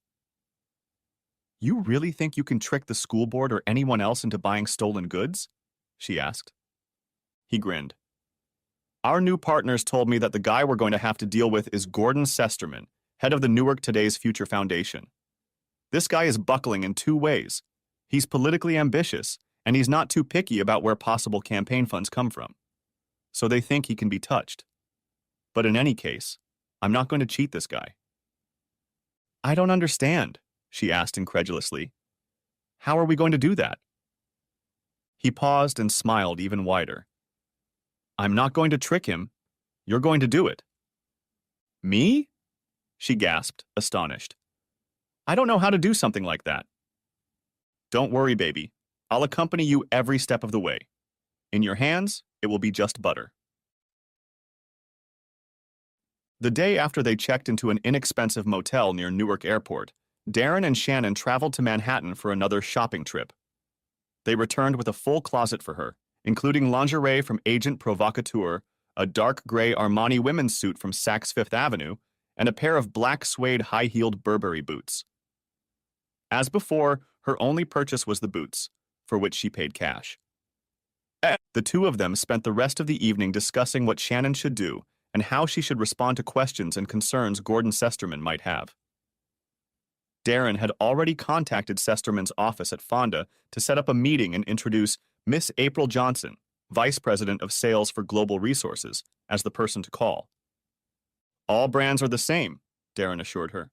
You really think you can trick the school board or anyone else into buying stolen goods? She asked. He grinned. Our new partners told me that the guy we're going to have to deal with is Gordon Sesterman, head of the Newark Today's Future Foundation. This guy is buckling in 2 ways. He's politically ambitious, and he's not too picky about where possible campaign funds come from. So they think he can be touched. But in any case, I'm not going to cheat this guy. I don't understand, she asked incredulously. How are we going to do that? He paused and smiled even wider. I'm not going to trick him. You're going to do it. Me? She gasped, astonished. I don't know how to do something like that. Don't worry, baby. I'll accompany you every step of the way. In your hands, it will be just butter. The day after they checked into an inexpensive motel near Newark Airport, Darren and Shannon traveled to Manhattan for another shopping trip. They returned with a full closet for her, including lingerie from Agent Provocateur, a dark gray Armani women's suit from Saks Fifth Avenue, and a pair of black suede high-heeled Burberry boots. As before, her only purchase was the boots, for which she paid cash. The two of them spent the rest of the evening discussing what Shannon should do and how she should respond to questions and concerns Gordon Sesterman might have. Darren had already contacted Sesterman's office at Fonda to set up a meeting and introduce Miss April Johnson, Vice President of Sales for Global Resources, as the person to call. All brands are the same, Darren assured her.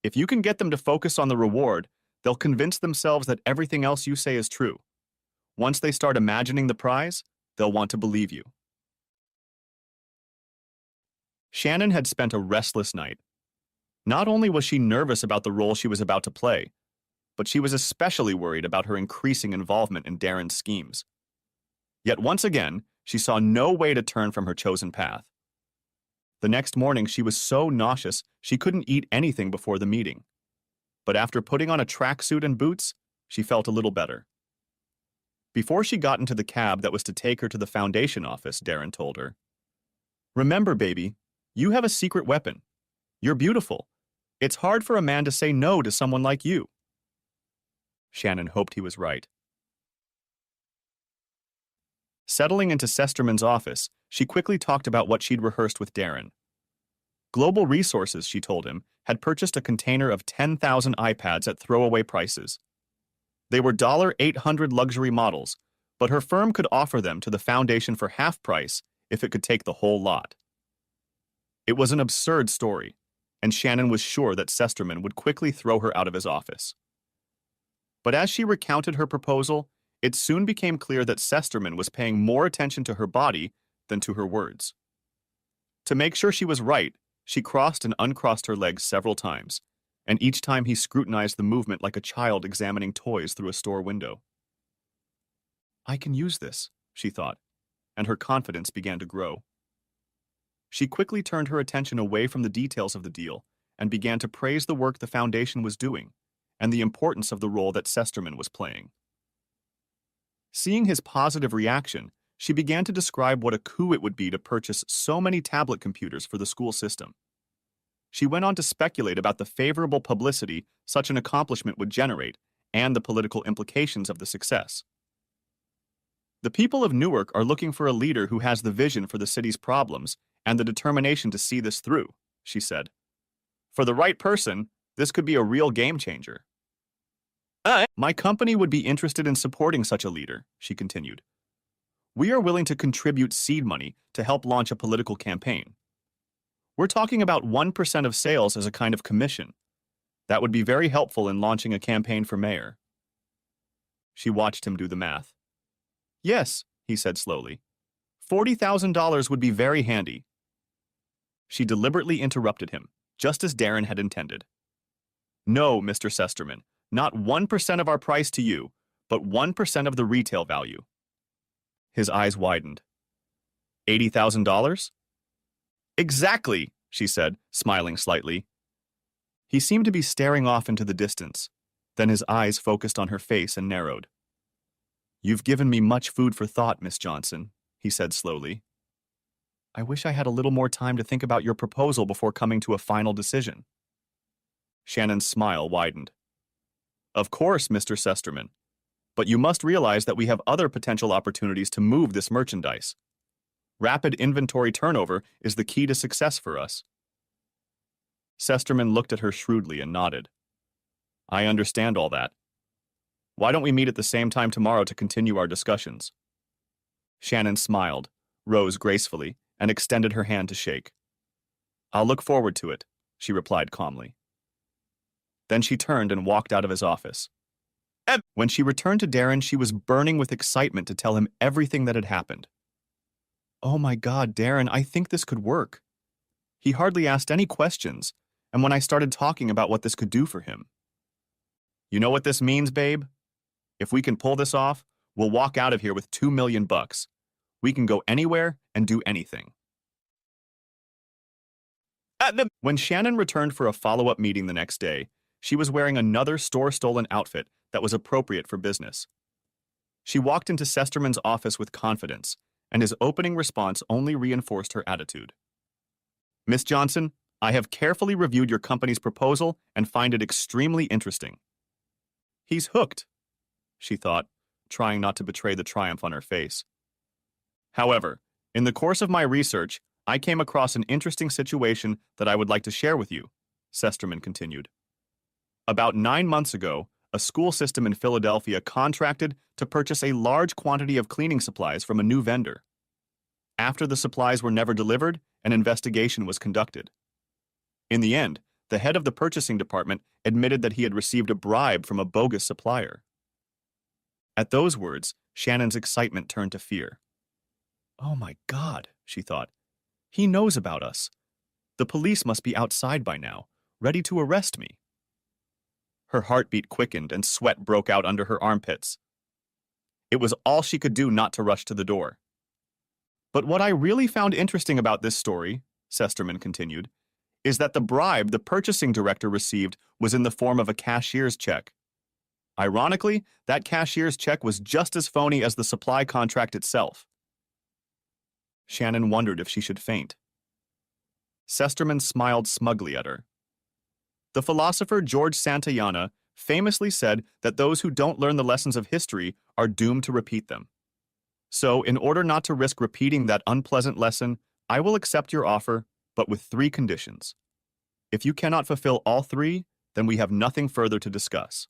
If you can get them to focus on the reward, they'll convince themselves that everything else you say is true. Once they start imagining the prize, they'll want to believe you. Shannon had spent a restless night. Not only was she nervous about the role she was about to play, but she was especially worried about her increasing involvement in Darren's schemes. Yet once again, she saw no way to turn from her chosen path. The next morning, she was so nauseous she couldn't eat anything before the meeting. But after putting on a tracksuit and boots, she felt a little better. Before she got into the cab that was to take her to the foundation office, Darren told her, "Remember, baby, you have a secret weapon. You're beautiful. It's hard for a man to say no to someone like you." Shannon hoped he was right. Settling into Sesterman's office, she quickly talked about what she'd rehearsed with Darren. Global Resources, she told him, had purchased a container of 10,000 iPads at throwaway prices. They were $800 luxury models, but her firm could offer them to the foundation for half price if it could take the whole lot. It was an absurd story, and Shannon was sure that Sesterman would quickly throw her out of his office. But as she recounted her proposal, it soon became clear that Sesterman was paying more attention to her body than to her words. To make sure she was right, she crossed and uncrossed her legs several times, and each time he scrutinized the movement like a child examining toys through a store window. "I can use this," she thought, and her confidence began to grow. She quickly turned her attention away from the details of the deal and began to praise the work the foundation was doing and the importance of the role that Sesterman was playing. Seeing his positive reaction, she began to describe what a coup it would be to purchase so many tablet computers for the school system. She went on to speculate about the favorable publicity such an accomplishment would generate and the political implications of the success. "The people of Newark are looking for a leader who has the vision for the city's problems and the determination to see this through," she said. "For the right person, this could be a real game changer." "My company would be interested in supporting such a leader," she continued. "We are willing to contribute seed money to help launch a political campaign. We're talking about 1% of sales as a kind of commission. That would be very helpful in launching a campaign for mayor." She watched him do the math. "Yes," he said slowly. $40,000 would be very handy." She deliberately interrupted him, just as Darren had intended. "No, Mr. Sesterman, not 1% of our price to you, but 1% of the retail value." His eyes widened. $80,000? "Exactly," she said, smiling slightly. He seemed to be staring off into the distance. Then his eyes focused on her face and narrowed. "You've given me much food for thought, Miss Johnson," he said slowly. "I wish I had a little more time to think about your proposal before coming to a final decision." Shannon's smile widened. "Of course, Mr. Sesterman. But you must realize that we have other potential opportunities to move this merchandise. Rapid inventory turnover is the key to success for us." Sesterman looked at her shrewdly and nodded. "I understand all that. Why don't we meet at the same time tomorrow to continue our discussions?" Shannon smiled, rose gracefully, and extended her hand to shake. "I'll look forward to it," she replied calmly. Then she turned and walked out of his office. When she returned to Darren, she was burning with excitement to tell him everything that had happened. "Oh my God, Darren, I think this could work. He hardly asked any questions, and when I started talking about what this could do for him. You know what this means, babe? If we can pull this off, we'll walk out of here with $2 million. We can go anywhere and do anything." When Shannon returned for a follow-up meeting the next day, she was wearing another store-stolen outfit that was appropriate for business. She walked into Sesterman's office with confidence, and his opening response only reinforced her attitude. "Miss Johnson, I have carefully reviewed your company's proposal and find it extremely interesting." "He's hooked," she thought, trying not to betray the triumph on her face. "However, in the course of my research, I came across an interesting situation that I would like to share with you," Sesterman continued. "About 9 months ago, a school system in Philadelphia contracted to purchase a large quantity of cleaning supplies from a new vendor. After the supplies were never delivered, an investigation was conducted. In the end, the head of the purchasing department admitted that he had received a bribe from a bogus supplier." At those words, Shannon's excitement turned to fear. "Oh my God," she thought. "He knows about us. The police must be outside by now, ready to arrest me." Her heartbeat quickened and sweat broke out under her armpits. It was all she could do not to rush to the door. "But what I really found interesting about this story," Sesterman continued, "is that the bribe the purchasing director received was in the form of a cashier's check. Ironically, that cashier's check was just as phony as the supply contract itself. Shannon wondered if she should faint. Sesterman smiled smugly at her. The philosopher George Santayana famously said that those who don't learn the lessons of history are doomed to repeat them. So, in order not to risk repeating that unpleasant lesson, I will accept your offer, but with 3 conditions. If you cannot fulfill all 3, then we have nothing further to discuss.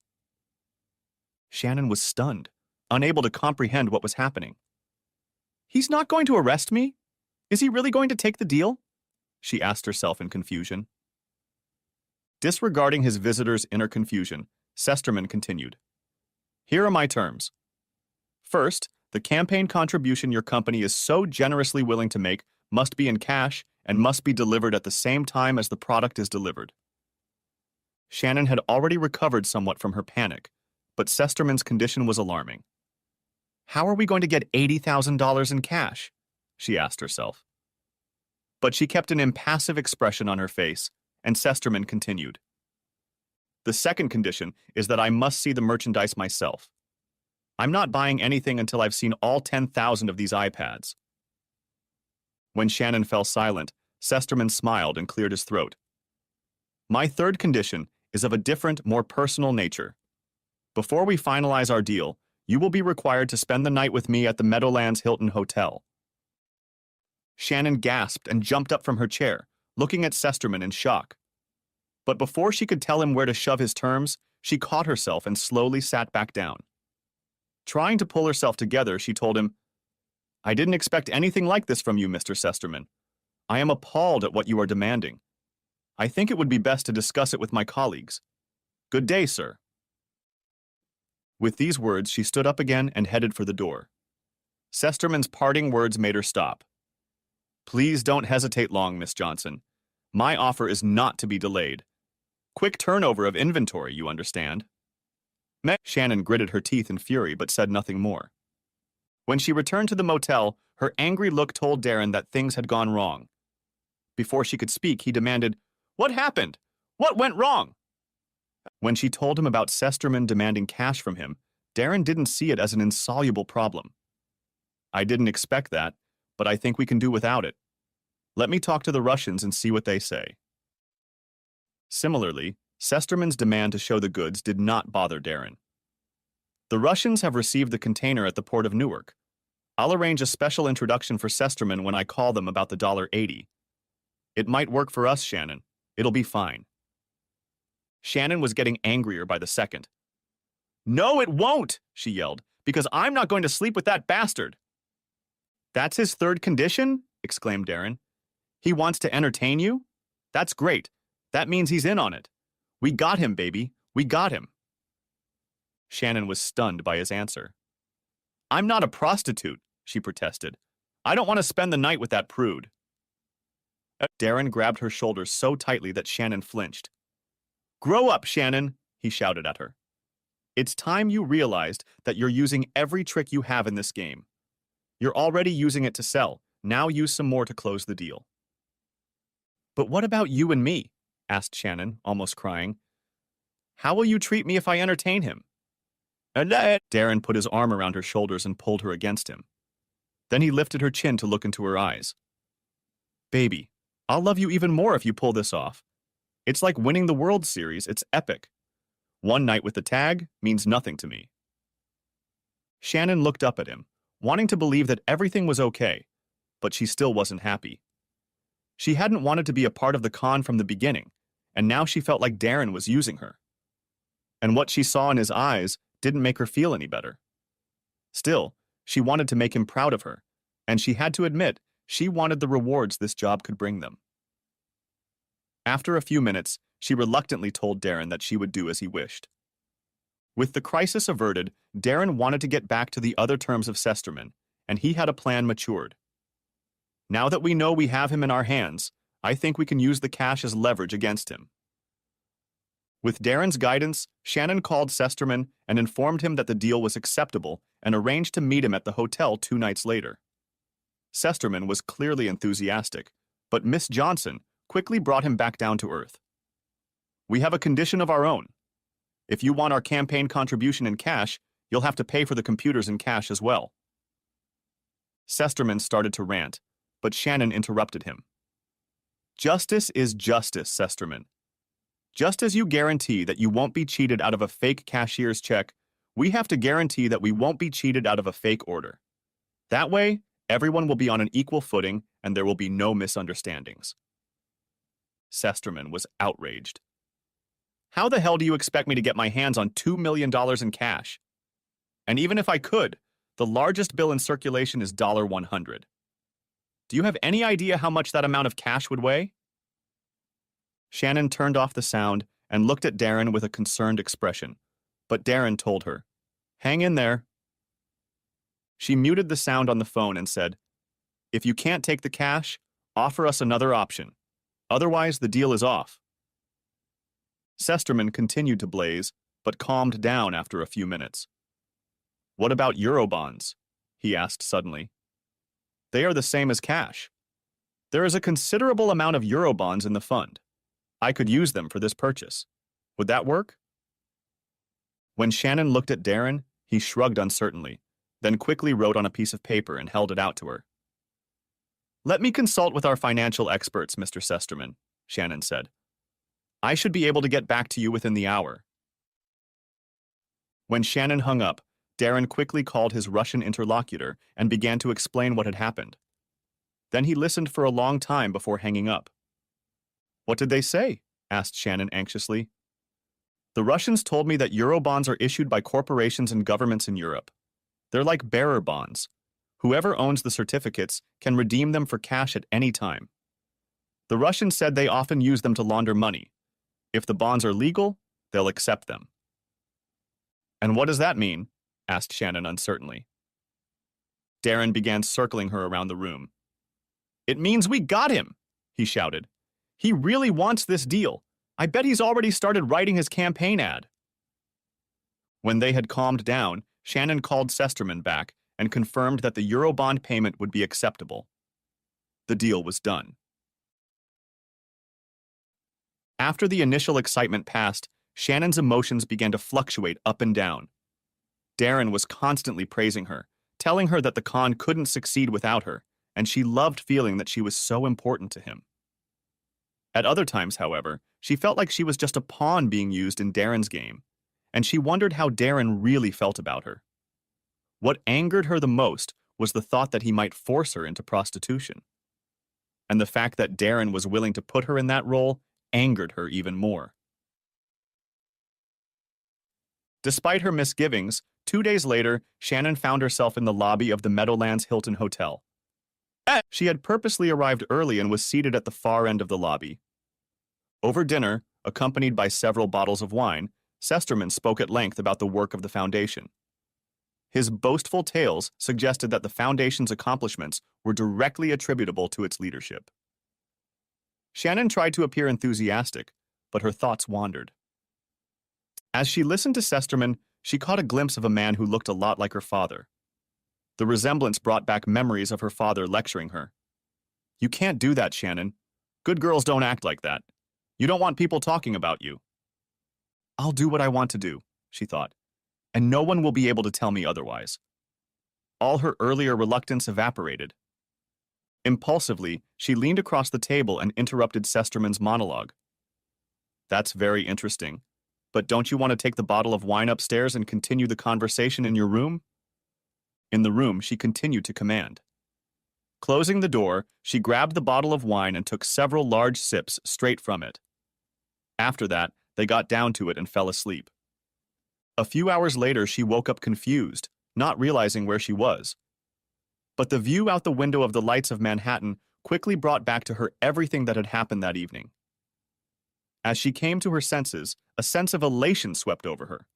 Shannon was stunned, unable to comprehend what was happening. He's not going to arrest me? Is he really going to take the deal? She asked herself in confusion. Disregarding his visitor's inner confusion, Sesterman continued. Here are my terms. First, the campaign contribution your company is so generously willing to make must be in cash and must be delivered at the same time as the product is delivered. Shannon had already recovered somewhat from her panic, but Sesterman's condition was alarming. How are we going to get $80,000 in cash? She asked herself. But she kept an impassive expression on her face, and Sesterman continued. The second condition is that I must see the merchandise myself. I'm not buying anything until I've seen all 10,000 of these iPads. When Shannon fell silent, Sesterman smiled and cleared his throat. My third condition is of a different, more personal nature. Before we finalize our deal, you will be required to spend the night with me at the Meadowlands Hilton Hotel. Shannon gasped and jumped up from her chair, looking at Sesterman in shock. But before she could tell him where to shove his terms, she caught herself and slowly sat back down. Trying to pull herself together, she told him, I didn't expect anything like this from you, Mr. Sesterman. I am appalled at what you are demanding. I think it would be best to discuss it with my colleagues. Good day, sir. With these words, she stood up again and headed for the door. Sesterman's parting words made her stop. Please don't hesitate long, Miss Johnson. My offer is not to be delayed. Quick turnover of inventory, you understand. Shannon gritted her teeth in fury but said nothing more. When she returned to the motel, her angry look told Darren that things had gone wrong. Before she could speak, he demanded, What happened? What went wrong? When she told him about Sesterman demanding cash from him, Darren didn't see it as an insoluble problem. I didn't expect that, but I think we can do without it. Let me talk to the Russians and see what they say. Similarly, Sesterman's demand to show the goods did not bother Darren. The Russians have received the container at the port of Newark. I'll arrange a special introduction for Sesterman when I call them about the $80. It might work for us, Shannon. It'll be fine. Shannon was getting angrier by the second. No, it won't, she yelled, because I'm not going to sleep with that bastard. That's his third condition? Exclaimed Darren. He wants to entertain you? That's great. That means he's in on it. We got him, baby. We got him. Shannon was stunned by his answer. I'm not a prostitute, she protested. I don't want to spend the night with that prude. Darren grabbed her shoulders so tightly that Shannon flinched. Grow up, Shannon, he shouted at her. It's time you realized that you're using every trick you have in this game. You're already using it to sell. Now use some more to close the deal. But what about you and me? Asked Shannon, almost crying. How will you treat me if I entertain him? Darren put his arm around her shoulders and pulled her against him. Then he lifted her chin to look into her eyes. Baby, I'll love you even more if you pull this off. It's like winning the World Series. It's epic. One night with the tag means nothing to me. Shannon looked up at him, wanting to believe that everything was okay, but she still wasn't happy. She hadn't wanted to be a part of the con from the beginning, and now she felt like Darren was using her. And what she saw in his eyes didn't make her feel any better. Still, she wanted to make him proud of her, and she had to admit she wanted the rewards this job could bring them. After a few minutes, she reluctantly told Darren that she would do as he wished. With the crisis averted, Darren wanted to get back to the other terms of Sesterman, and he had a plan matured. Now that we know we have him in our hands, I think we can use the cash as leverage against him. With Darren's guidance, Shannon called Sesterman and informed him that the deal was acceptable and arranged to meet him at the hotel 2 nights later. Sesterman was clearly enthusiastic, but Miss Johnson quickly brought him back down to earth. We have a condition of our own. If you want our campaign contribution in cash, you'll have to pay for the computers in cash as well. Sesterman started to rant, but Shannon interrupted him. Justice is justice, Sesterman. Just as you guarantee that you won't be cheated out of a fake cashier's check, we have to guarantee that we won't be cheated out of a fake order. That way, everyone will be on an equal footing and there will be no misunderstandings. Sesterman was outraged. How the hell do you expect me to get my hands on $2 million in cash? And even if I could, the largest bill in circulation is $100. Do you have any idea how much that amount of cash would weigh? Shannon turned off the sound and looked at Darren with a concerned expression, but Darren told her, "Hang in there." She muted the sound on the phone and said, "If you can't take the cash, offer us another option. Otherwise, the deal is off." Sesterman continued to blaze, but calmed down after a few minutes. "What about Eurobonds?" he asked suddenly. "They are the same as cash. There is a considerable amount of Eurobonds in the fund. I could use them for this purchase. Would that work?" When Shannon looked at Darren, he shrugged uncertainly, then quickly wrote on a piece of paper and held it out to her. "Let me consult with our financial experts, Mr. Sesterman," Shannon said. "I should be able to get back to you within the hour." When Shannon hung up, Darren quickly called his Russian interlocutor and began to explain what had happened. Then he listened for a long time before hanging up. "What did they say?" asked Shannon anxiously. "The Russians told me that Eurobonds are issued by corporations and governments in Europe. They're like bearer bonds. Whoever owns the certificates can redeem them for cash at any time. The Russians said they often use them to launder money. If the bonds are legal, they'll accept them." "And what does that mean?" asked Shannon uncertainly. Darren began circling her around the room. "It means we got him!" he shouted. "He really wants this deal. I bet he's already started writing his campaign ad." When they had calmed down, Shannon called Sesterman back and confirmed that the Eurobond payment would be acceptable. The deal was done. After the initial excitement passed, Shannon's emotions began to fluctuate up and down. Darren was constantly praising her, telling her that the con couldn't succeed without her, and she loved feeling that she was so important to him. At other times, however, she felt like she was just a pawn being used in Darren's game, and she wondered how Darren really felt about her. What angered her the most was the thought that he might force her into prostitution. And the fact that Darren was willing to put her in that role angered her even more. Despite her misgivings, 2 days later, Shannon found herself in the lobby of the Meadowlands Hilton Hotel. She had purposely arrived early and was seated at the far end of the lobby. Over dinner, accompanied by several bottles of wine, Sesterman spoke at length about the work of the foundation. His boastful tales suggested that the foundation's accomplishments were directly attributable to its leadership. Shannon tried to appear enthusiastic, but her thoughts wandered. As she listened to Sesterman, she caught a glimpse of a man who looked a lot like her father. The resemblance brought back memories of her father lecturing her. "You can't do that, Shannon. Good girls don't act like that. You don't want people talking about you." "I'll do what I want to do," she thought, "and no one will be able to tell me otherwise." All her earlier reluctance evaporated. Impulsively, she leaned across the table and interrupted Sesterman's monologue. "That's very interesting. But don't you want to take the bottle of wine upstairs and continue the conversation in your room?" In the room, she continued to command. Closing the door, she grabbed the bottle of wine and took several large sips straight from it. After that, they got down to it and fell asleep. A few hours later, she woke up confused, not realizing where she was. But the view out the window of the lights of Manhattan quickly brought back to her everything that had happened that evening. As she came to her senses, a sense of elation swept over her.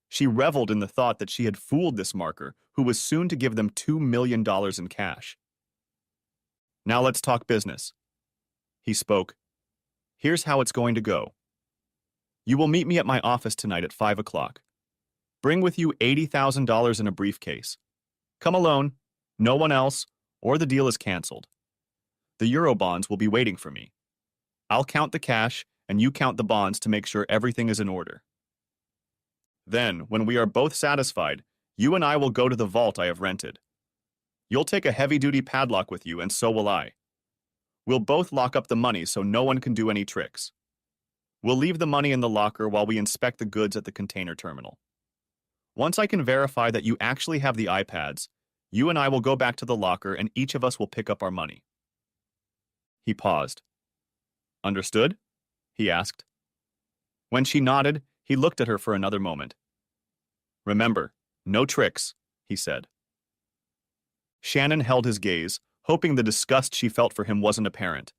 She reveled in the thought that she had fooled this marker, who was soon to give them $2 million in cash. "Now let's talk business." He spoke. "Here's how it's going to go. You will meet me at my office tonight at 5 o'clock. Bring with you $80,000 in a briefcase. Come alone, no one else, or the deal is canceled. The Eurobonds will be waiting for me. I'll count the cash, and you count the bonds to make sure everything is in order." Then, when we are both satisfied, you and I will go to the vault I have rented. You'll take a heavy-duty padlock with you, and so will I. We'll both lock up the money so no one can do any tricks. We'll leave the money in the locker while we inspect the goods at the container terminal. Once I can verify that you actually have the iPads, you and I will go back to the locker and each of us will pick up our money. He paused. Understood? He asked. When she nodded, he looked at her for another moment. Remember, no tricks, he said. Shannon held his gaze, hoping the disgust she felt for him wasn't apparent.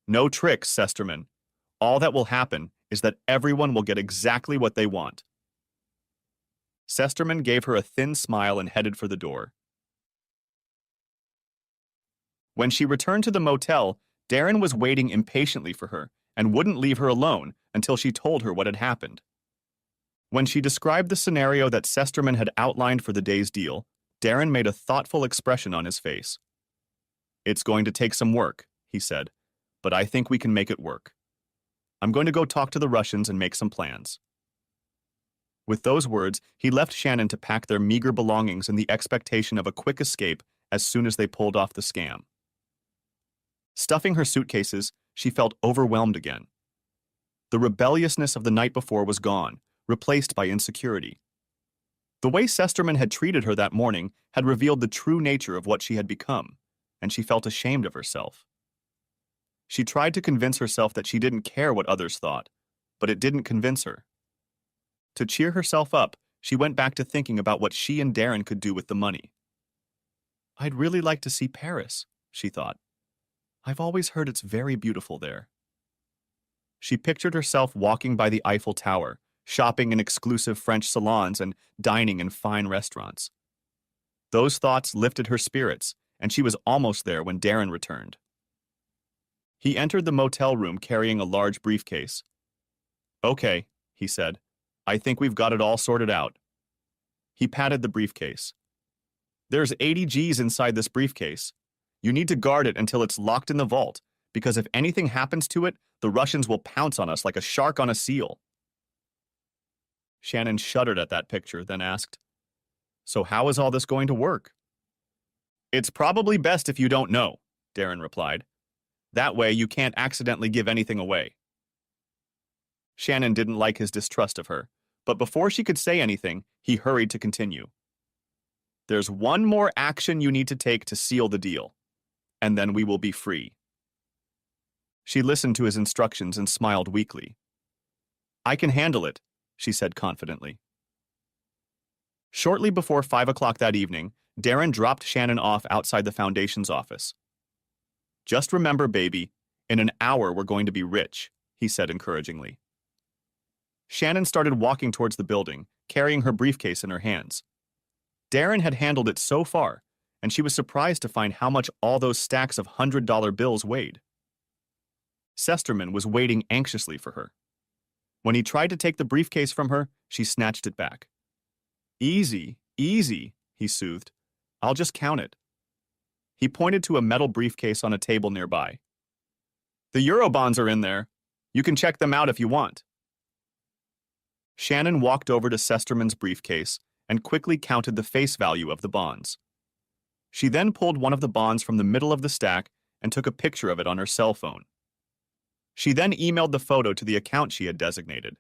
No tricks, Sesterman. All that will happen is that everyone will get exactly what they want. Sesterman gave her a thin smile and headed for the door. When she returned to the motel, Darren was waiting impatiently for her and wouldn't leave her alone until she told her what had happened. When she described the scenario that Sesterman had outlined for the day's deal, Darren made a thoughtful expression on his face. It's going to take some work, he said, but I think we can make it work. I'm going to go talk to the Russians and make some plans. With those words, he left Shannon to pack their meager belongings in the expectation of a quick escape as soon as they pulled off the scam. Stuffing her suitcases, she felt overwhelmed again. The rebelliousness of the night before was gone, replaced by insecurity. The way Sesterman had treated her that morning had revealed the true nature of what she had become, and she felt ashamed of herself. She tried to convince herself that she didn't care what others thought, but it didn't convince her. To cheer herself up, she went back to thinking about what she and Darren could do with the money. I'd really like to see Paris, she thought. I've always heard it's very beautiful there. She pictured herself walking by the Eiffel Tower, shopping in exclusive French salons and dining in fine restaurants. Those thoughts lifted her spirits, and she was almost there when Darren returned. He entered the motel room carrying a large briefcase. Okay, he said. I think we've got it all sorted out. He patted the briefcase. There's 80 G's inside this briefcase. You need to guard it until it's locked in the vault, because if anything happens to it, the Russians will pounce on us like a shark on a seal. Shannon shuddered at that picture, then asked, So how is all this going to work? It's probably best if you don't know, Darren replied. That way you can't accidentally give anything away. Shannon didn't like his distrust of her, but before she could say anything, he hurried to continue. There's one more action you need to take to seal the deal, and then we will be free. She listened to his instructions and smiled weakly. I can handle it, she said confidently. Shortly before 5 o'clock that evening, Darren dropped Shannon off outside the Foundation's office. Just remember, baby, in an hour we're going to be rich, he said encouragingly. Shannon started walking towards the building, carrying her briefcase in her hands. Darren had handled it so far, and she was surprised to find how much all those stacks of $100 bills weighed. Sesterman was waiting anxiously for her. When he tried to take the briefcase from her, she snatched it back. Easy, easy, he soothed. I'll just count it. He pointed to a metal briefcase on a table nearby. The Eurobonds are in there. You can check them out if you want. Shannon walked over to Sesterman's briefcase and quickly counted the face value of the bonds. She then pulled one of the bonds from the middle of the stack and took a picture of it on her cell phone. She then emailed the photo to the account she had designated.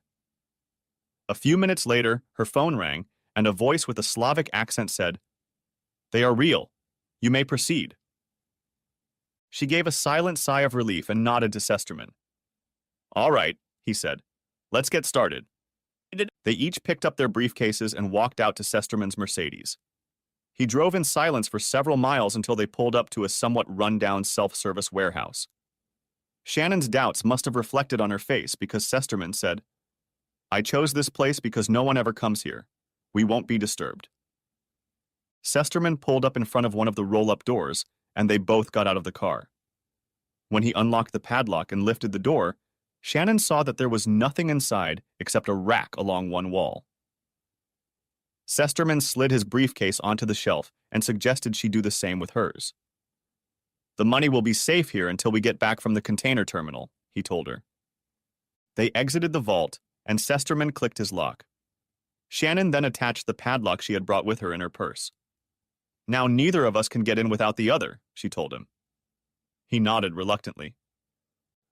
A few minutes later, her phone rang, and a voice with a Slavic accent said, They are real. You may proceed. She gave a silent sigh of relief and nodded to Sesterman. All right, he said. Let's get started. They each picked up their briefcases and walked out to Sesterman's Mercedes. He drove in silence for several miles until they pulled up to a somewhat run-down self-service warehouse. Shannon's doubts must have reflected on her face because Sesterman said, I chose this place because no one ever comes here. We won't be disturbed. Sesterman pulled up in front of one of the roll-up doors, and they both got out of the car. When he unlocked the padlock and lifted the door, Shannon saw that there was nothing inside except a rack along one wall. Sesterman slid his briefcase onto the shelf and suggested she do the same with hers. The money will be safe here until we get back from the container terminal, he told her. They exited the vault, and Sesterman clicked his lock. Shannon then attached the padlock she had brought with her in her purse. Now neither of us can get in without the other, she told him. He nodded reluctantly.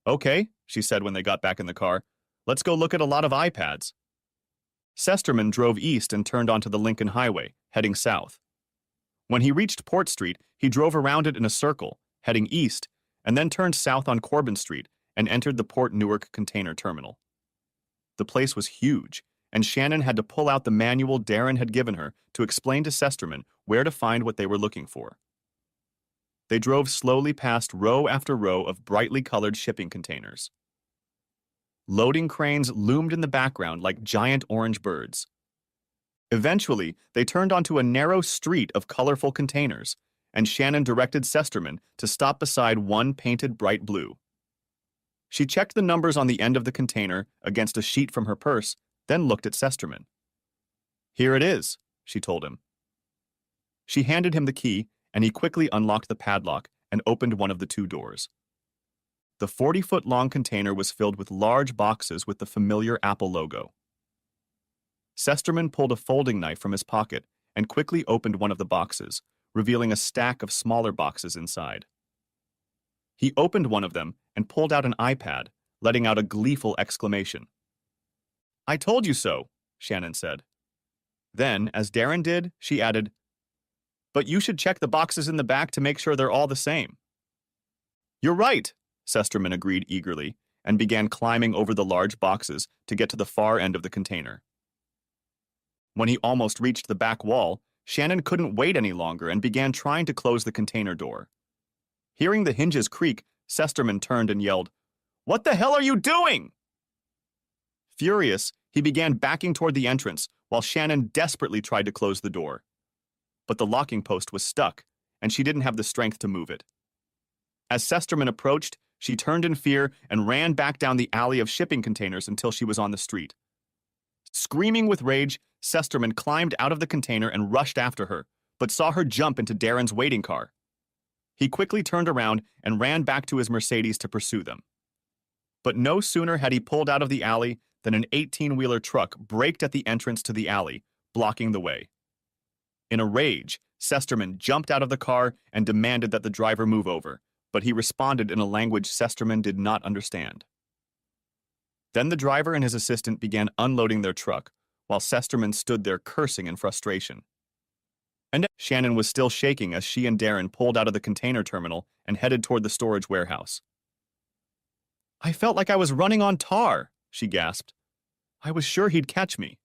Okay, she said when they got back in the car. Let's go look at a lot of iPads. Sesterman drove east and turned onto the Lincoln Highway, heading south. When he reached Port Street, he drove around it in a circle, heading east, and then turned south on Corbin Street and entered the Port Newark container terminal. The place was huge, and Shannon had to pull out the manual Darren had given her to explain to Sesterman where to find what they were looking for. They drove slowly past row after row of brightly colored shipping containers. Loading cranes loomed in the background like giant orange birds. Eventually, they turned onto a narrow street of colorful containers, and Shannon directed Sesterman to stop beside one painted bright blue. She checked the numbers on the end of the container against a sheet from her purse, then looked at Sesterman. Here it is, she told him. She handed him the key, and he quickly unlocked the padlock and opened one of the two doors. The 40-foot-long container was filled with large boxes with the familiar Apple logo. Sesterman pulled a folding knife from his pocket and quickly opened one of the boxes, revealing a stack of smaller boxes inside. He opened one of them and pulled out an iPad, letting out a gleeful exclamation. I told you so, Shannon said. Then, as Darren did, she added, but you should check the boxes in the back to make sure they're all the same. You're right, Sesterman agreed eagerly, and began climbing over the large boxes to get to the far end of the container. When he almost reached the back wall, Shannon couldn't wait any longer and began trying to close the container door. Hearing the hinges creak, Sesterman turned and yelled, What the hell are you doing? Furious, he began backing toward the entrance while Shannon desperately tried to close the door. But the locking post was stuck, and she didn't have the strength to move it. As Sesterman approached, she turned in fear and ran back down the alley of shipping containers until she was on the street. Screaming with rage, Sesterman climbed out of the container and rushed after her, but saw her jump into Darren's waiting car. He quickly turned around and ran back to his Mercedes to pursue them. But no sooner had he pulled out of the alley than an 18-wheeler truck braked at the entrance to the alley, blocking the way. In a rage, Sesterman jumped out of the car and demanded that the driver move over, but he responded in a language Sesterman did not understand. Then the driver and his assistant began unloading their truck, while Sesterman stood there cursing in frustration. And Shannon was still shaking as she and Darren pulled out of the container terminal and headed toward the storage warehouse. I felt like I was running on tar, she gasped. I was sure he'd catch me.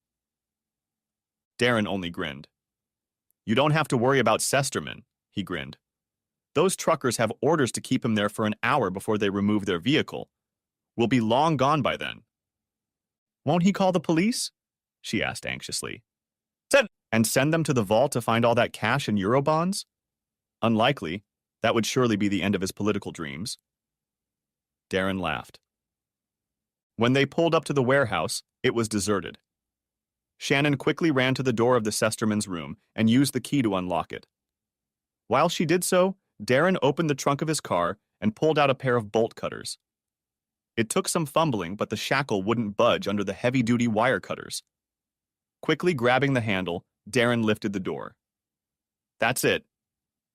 Darren only grinned. You don't have to worry about Sesterman, he grinned. Those truckers have orders to keep him there for an hour before they remove their vehicle. We'll be long gone by then. Won't he call the police? She asked anxiously. Send them to the vault to find all that cash and Eurobonds? Unlikely. That would surely be the end of his political dreams. Darren laughed. When they pulled up to the warehouse, it was deserted. Shannon quickly ran to the door of the Sesterman's room and used the key to unlock it. While she did so, Darren opened the trunk of his car and pulled out a pair of bolt cutters. It took some fumbling, but the shackle wouldn't budge under the heavy-duty wire cutters. Quickly grabbing the handle, Darren lifted the door. That's it,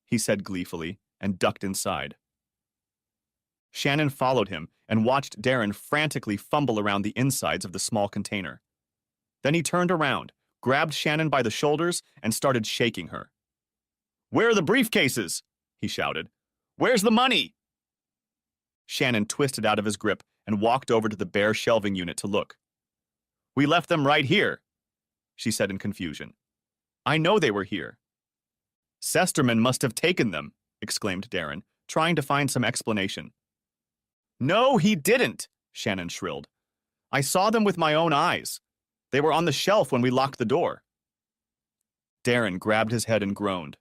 he said gleefully, and ducked inside. Shannon followed him and watched Darren frantically fumble around the insides of the small container. Then he turned around, grabbed Shannon by the shoulders, and started shaking her. Where are the briefcases? He shouted. Where's the money? Shannon twisted out of his grip and walked over to the bare shelving unit to look. We left them right here, she said in confusion. I know they were here. Sesterman must have taken them, exclaimed Darren, trying to find some explanation. No, he didn't, Shannon shrilled. I saw them with my own eyes. They were on the shelf when we locked the door. Darren grabbed his head and groaned.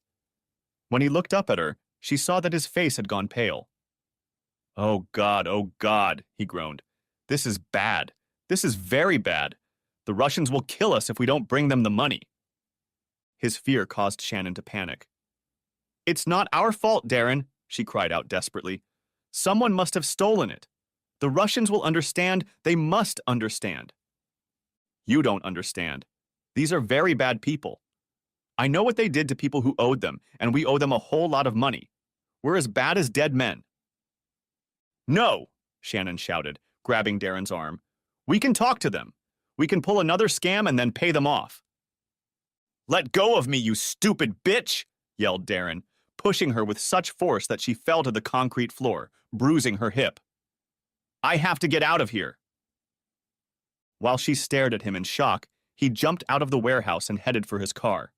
When he looked up at her, she saw that his face had gone pale. Oh, God, he groaned. This is bad. This is very bad. The Russians will kill us if we don't bring them the money. His fear caused Shannon to panic. It's not our fault, Darren, she cried out desperately. Someone must have stolen it. The Russians will understand. They must understand. You don't understand. These are very bad people. I know what they did to people who owed them, and we owe them a whole lot of money. We're as bad as dead men." "No," Shannon shouted, grabbing Darren's arm. "We can talk to them. We can pull another scam and then pay them off." "Let go of me, you stupid bitch!" yelled Darren, pushing her with such force that she fell to the concrete floor, bruising her hip. "I have to get out of here." While she stared at him in shock, he jumped out of the warehouse and headed for his car.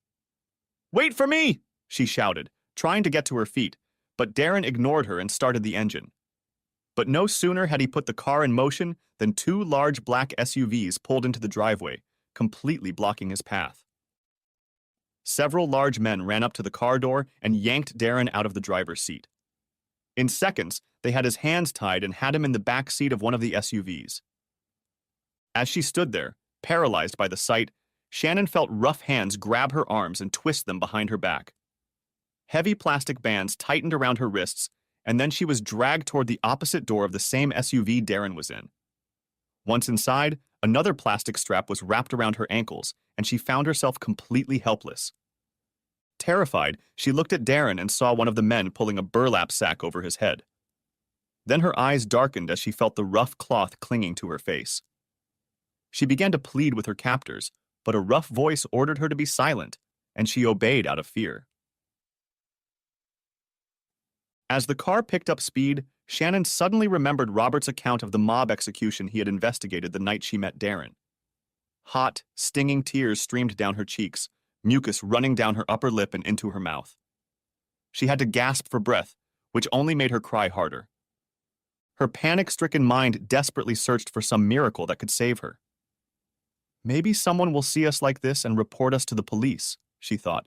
"Wait for me!" she shouted, trying to get to her feet, but Darren ignored her and started the engine. But no sooner had he put the car in motion than two large black SUVs pulled into the driveway, completely blocking his path. Several large men ran up to the car door and yanked Darren out of the driver's seat. In seconds, they had his hands tied and had him in the back seat of one of the SUVs. As she stood there, paralyzed by the sight, Shannon felt rough hands grab her arms and twist them behind her back. Heavy plastic bands tightened around her wrists, and then she was dragged toward the opposite door of the same SUV Darren was in. Once inside, another plastic strap was wrapped around her ankles, and she found herself completely helpless. Terrified, she looked at Darren and saw one of the men pulling a burlap sack over his head. Then her eyes darkened as she felt the rough cloth clinging to her face. She began to plead with her captors, but a rough voice ordered her to be silent, and she obeyed out of fear. As the car picked up speed, Shannon suddenly remembered Robert's account of the mob execution he had investigated the night she met Darren. Hot, stinging tears streamed down her cheeks, mucus running down her upper lip and into her mouth. She had to gasp for breath, which only made her cry harder. Her panic-stricken mind desperately searched for some miracle that could save her. "Maybe someone will see us like this and report us to the police," she thought,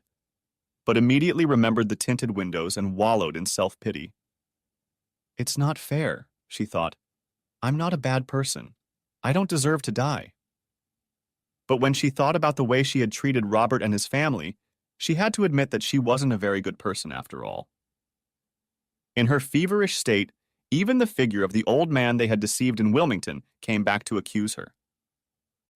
but immediately remembered the tinted windows and wallowed in self-pity. "It's not fair," she thought. "I'm not a bad person. I don't deserve to die." But when she thought about the way she had treated Robert and his family, she had to admit that she wasn't a very good person after all. In her feverish state, even the figure of the old man they had deceived in Wilmington came back to accuse her.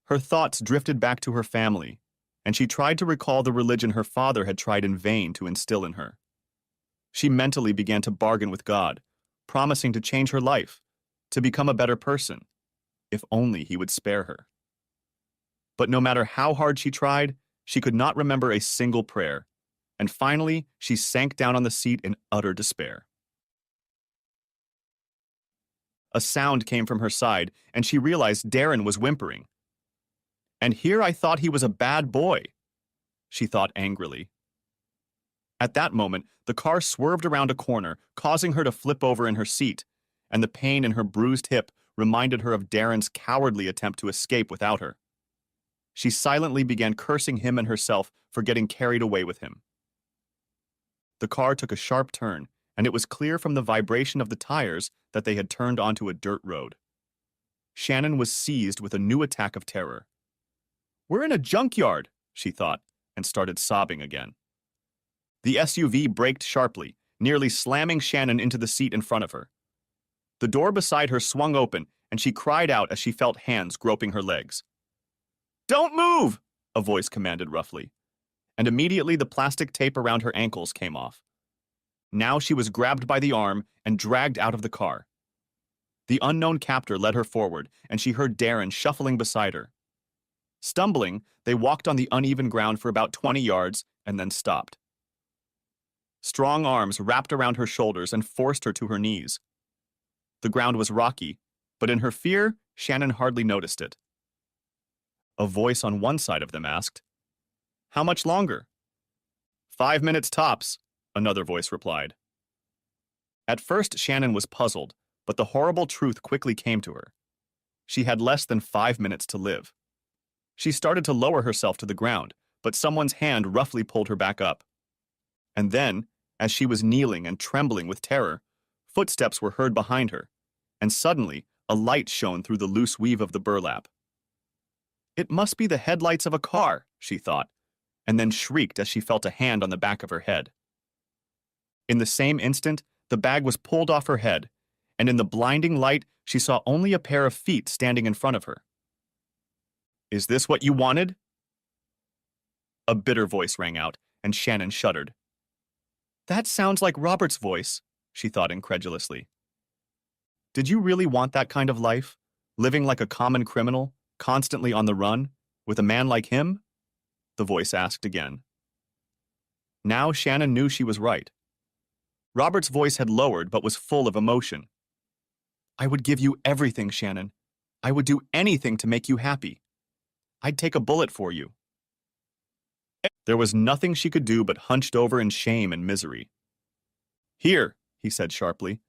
Her thoughts drifted back to her family, and she tried to recall the religion her father had tried in vain to instill in her. She mentally began to bargain with God, promising to change her life, to become a better person, if only he would spare her. But no matter how hard she tried, she could not remember a single prayer, and finally she sank down on the seat in utter despair. A sound came from her side, and she realized Darren was whimpering. "And here I thought he was a bad boy," she thought angrily. At that moment, the car swerved around a corner, causing her to flip over in her seat, and the pain in her bruised hip reminded her of Darren's cowardly attempt to escape without her. She silently began cursing him and herself for getting carried away with him. The car took a sharp turn, and it was clear from the vibration of the tires that they had turned onto a dirt road. Shannon was seized with a new attack of terror. "We're in a junkyard," she thought, and started sobbing again. The SUV braked sharply, nearly slamming Shannon into the seat in front of her. The door beside her swung open, and she cried out as she felt hands groping her legs. "Don't move!" a voice commanded roughly, and immediately the plastic tape around her ankles came off. Now she was grabbed by the arm and dragged out of the car. The unknown captor led her forward, and she heard Darren shuffling beside her. Stumbling, they walked on the uneven ground for about 20 yards and then stopped. Strong arms wrapped around her shoulders and forced her to her knees. The ground was rocky, but in her fear, Shannon hardly noticed it. A voice on one side of them asked, "How much longer?" "5 minutes tops," another voice replied. At first, Shannon was puzzled, but the horrible truth quickly came to her. She had less than 5 minutes to live. She started to lower herself to the ground, but someone's hand roughly pulled her back up. And then, as she was kneeling and trembling with terror, footsteps were heard behind her, and suddenly a light shone through the loose weave of the burlap. "It must be the headlights of a car," she thought, and then shrieked as she felt a hand on the back of her head. In the same instant, the bag was pulled off her head, and in the blinding light, she saw only a pair of feet standing in front of her. "Is this what you wanted?" A bitter voice rang out, and Shannon shuddered. That sounds like Robert's voice, she thought incredulously. Did you really want that kind of life? Living like a common criminal, constantly on the run, with a man like him? The voice asked again. Now Shannon knew she was right. Robert's voice had lowered but was full of emotion. I would give you everything, Shannon. I would do anything to make you happy. I'd take a bullet for you. There was nothing she could do but hunched over in shame and misery. Here, he said sharply,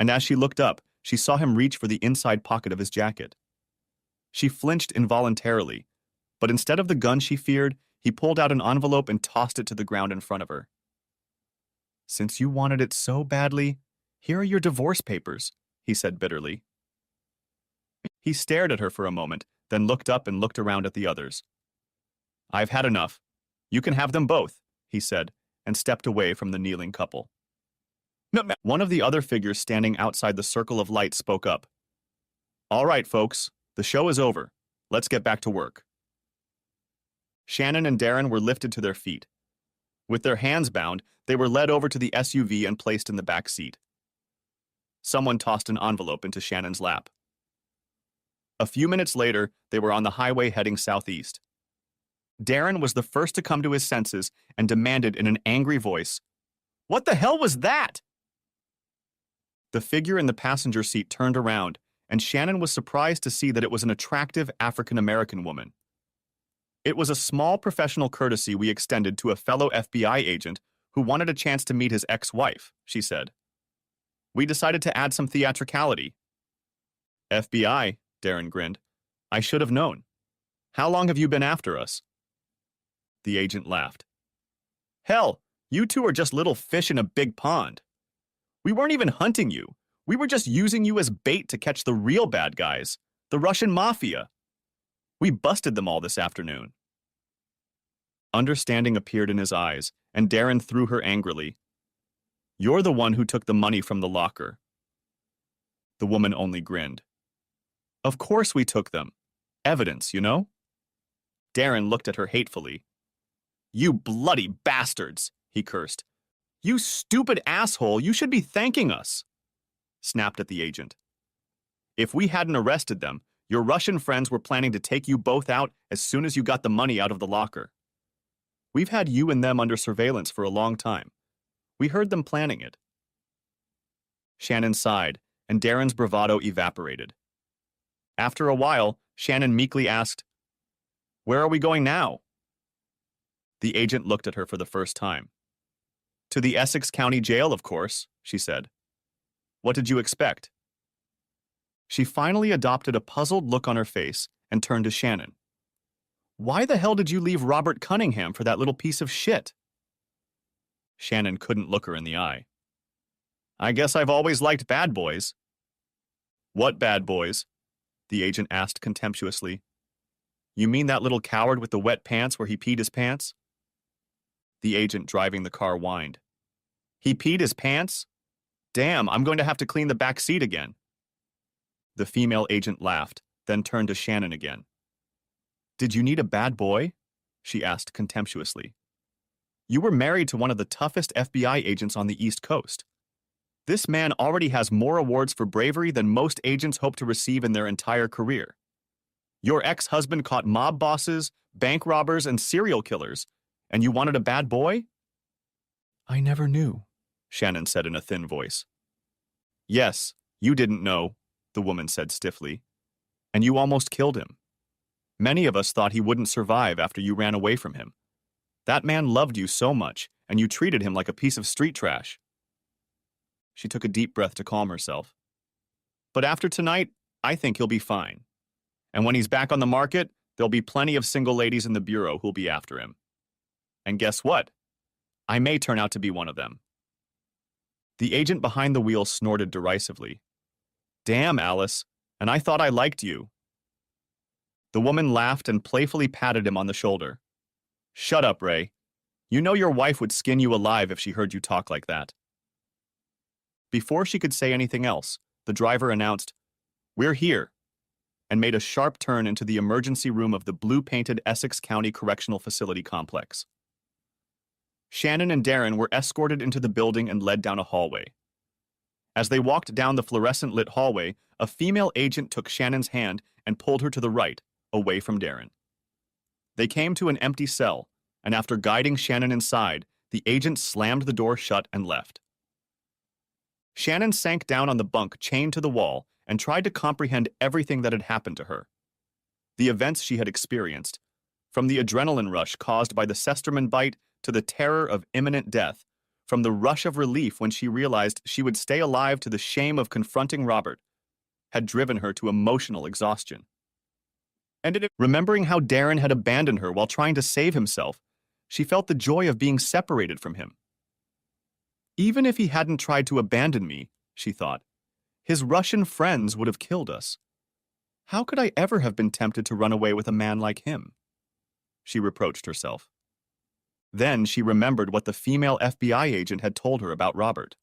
and as she looked up, she saw him reach for the inside pocket of his jacket. She flinched involuntarily, but instead of the gun she feared, he pulled out an envelope and tossed it to the ground in front of her. Since you wanted it so badly, here are your divorce papers, he said bitterly. He stared at her for a moment, then looked up and looked around at the others. I've had enough. You can have them both, he said, and stepped away from the kneeling couple. One of the other figures standing outside the circle of light spoke up. All right, folks, the show is over. Let's get back to work. Shannon and Darren were lifted to their feet. With their hands bound, they were led over to the SUV and placed in the back seat. Someone tossed an envelope into Shannon's lap. A few minutes later, they were on the highway heading southeast. Darren was the first to come to his senses and demanded in an angry voice, "What the hell was that?" The figure in the passenger seat turned around, and Shannon was surprised to see that it was an attractive African-American woman. It was a small professional courtesy we extended to a fellow FBI agent who wanted a chance to meet his ex-wife, she said. We decided to add some theatricality. FBI, Darren grinned. I should have known. How long have you been after us? The agent laughed. Hell, you two are just little fish in a big pond. We weren't even hunting you. We were just using you as bait to catch the real bad guys, the Russian mafia. We busted them all this afternoon. Understanding appeared in his eyes, and Darren threw her angrily. You're the one who took the money from the locker. The woman only grinned. Of course we took them. Evidence, you know? Darren looked at her hatefully. You bloody bastards, he cursed. You stupid asshole, you should be thanking us. Snapped at the agent. If we hadn't arrested them, your Russian friends were planning to take you both out as soon as you got the money out of the locker. We've had you and them under surveillance for a long time. We heard them planning it. Shannon sighed, and Darren's bravado evaporated. After a while, Shannon meekly asked, Where are we going now? The agent looked at her for the first time. To the Essex County Jail, of course, she said. What did you expect? She finally adopted a puzzled look on her face and turned to Shannon. Why the hell did you leave Robert Cunningham for that little piece of shit? Shannon couldn't look her in the eye. I guess I've always liked bad boys. What bad boys? The agent asked contemptuously. You mean that little coward with the wet pants where he peed his pants? The agent driving the car whined. He peed his pants? Damn, I'm going to have to clean the back seat again. The female agent laughed, then turned to Shannon again. Did you need a bad boy? She asked contemptuously. You were married to one of the toughest FBI agents on the East Coast. This man already has more awards for bravery than most agents hope to receive in their entire career. Your ex-husband caught mob bosses, bank robbers, and serial killers, and you wanted a bad boy? I never knew, Shannon said in a thin voice. Yes, you didn't know, the woman said stiffly, and you almost killed him. Many of us thought he wouldn't survive after you ran away from him. That man loved you so much, and you treated him like a piece of street trash. She took a deep breath to calm herself. But after tonight, I think he'll be fine. And when he's back on the market, there'll be plenty of single ladies in the bureau who'll be after him. And guess what? I may turn out to be one of them. The agent behind the wheel snorted derisively. Damn, Alice, and I thought I liked you. The woman laughed and playfully patted him on the shoulder. Shut up, Ray. You know your wife would skin you alive if she heard you talk like that. Before she could say anything else, the driver announced, We're here. and made a sharp turn into the emergency room of the blue-painted Essex County Correctional Facility complex. Shannon and Darren were escorted into the building and led down a hallway. As they walked down the fluorescent-lit hallway, a female agent took Shannon's hand and pulled her to the right, away from Darren. They came to an empty cell, and after guiding Shannon inside, the agent slammed the door shut and left. Shannon sank down on the bunk chained to the wall and tried to comprehend everything that had happened to her. The events she had experienced, from the adrenaline rush caused by the Sesterman bite to the terror of imminent death, from the rush of relief when she realized she would stay alive to the shame of confronting Robert, had driven her to emotional exhaustion. And remembering how Darren had abandoned her while trying to save himself, she felt the joy of being separated from him. Even if he hadn't tried to abandon me, she thought, his Russian friends would have killed us. How could I ever have been tempted to run away with a man like him? She reproached herself. Then she remembered what the female FBI agent had told her about Robert.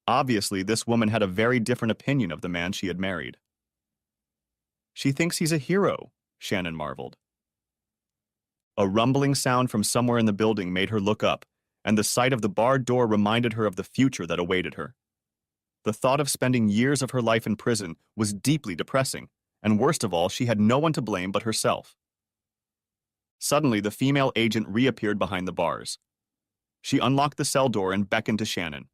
Obviously, this woman had a very different opinion of the man she had married. She thinks he's a hero, Shannon marveled. A rumbling sound from somewhere in the building made her look up, and the sight of the barred door reminded her of the future that awaited her. The thought of spending years of her life in prison was deeply depressing, and worst of all, she had no one to blame but herself. Suddenly, the female agent reappeared behind the bars. She unlocked the cell door and beckoned to Shannon.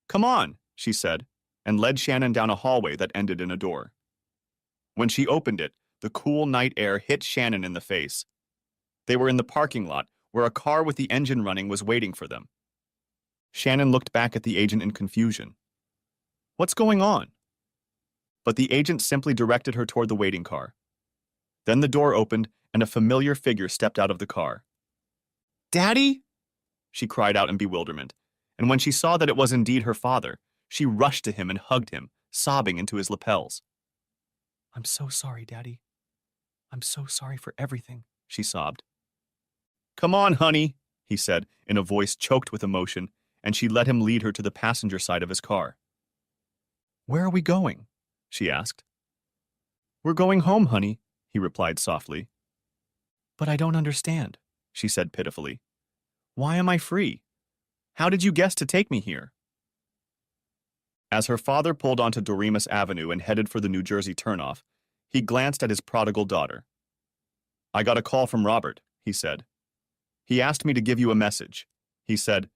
"Come on," she said, and led Shannon down a hallway that ended in a door. When she opened it, the cool night air hit Shannon in the face. They were in the parking lot, where a car with the engine running was waiting for them. Shannon looked back at the agent in confusion. "What's going on?" But the agent simply directed her toward the waiting car. Then the door opened, and a familiar figure stepped out of the car. "Daddy?" she cried out in bewilderment, and when she saw that it was indeed her father, she rushed to him and hugged him, sobbing into his lapels. "I'm so sorry, Daddy. I'm so sorry for everything," she sobbed. "Come on, honey," he said, in a voice choked with emotion, and she let him lead her to the passenger side of his car. "Where are we going?" she asked. "We're going home, honey," he replied softly. "But I don't understand," she said pitifully. "Why am I free? How did you guess to take me here?" As her father pulled onto Doremus Avenue and headed for the New Jersey turnoff, he glanced at his prodigal daughter. "I got a call from Robert," he said. "He asked me to give you a message. He said,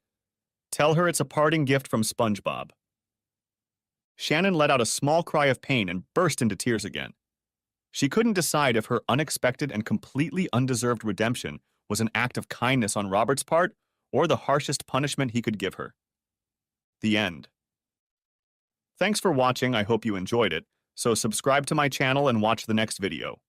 'Tell her it's a parting gift from SpongeBob.'" Shannon let out a small cry of pain and burst into tears again. She couldn't decide if her unexpected and completely undeserved redemption was an act of kindness on Robert's part or the harshest punishment he could give her. The end. Thanks for watching. I hope you enjoyed it. So subscribe to my channel and watch the next video.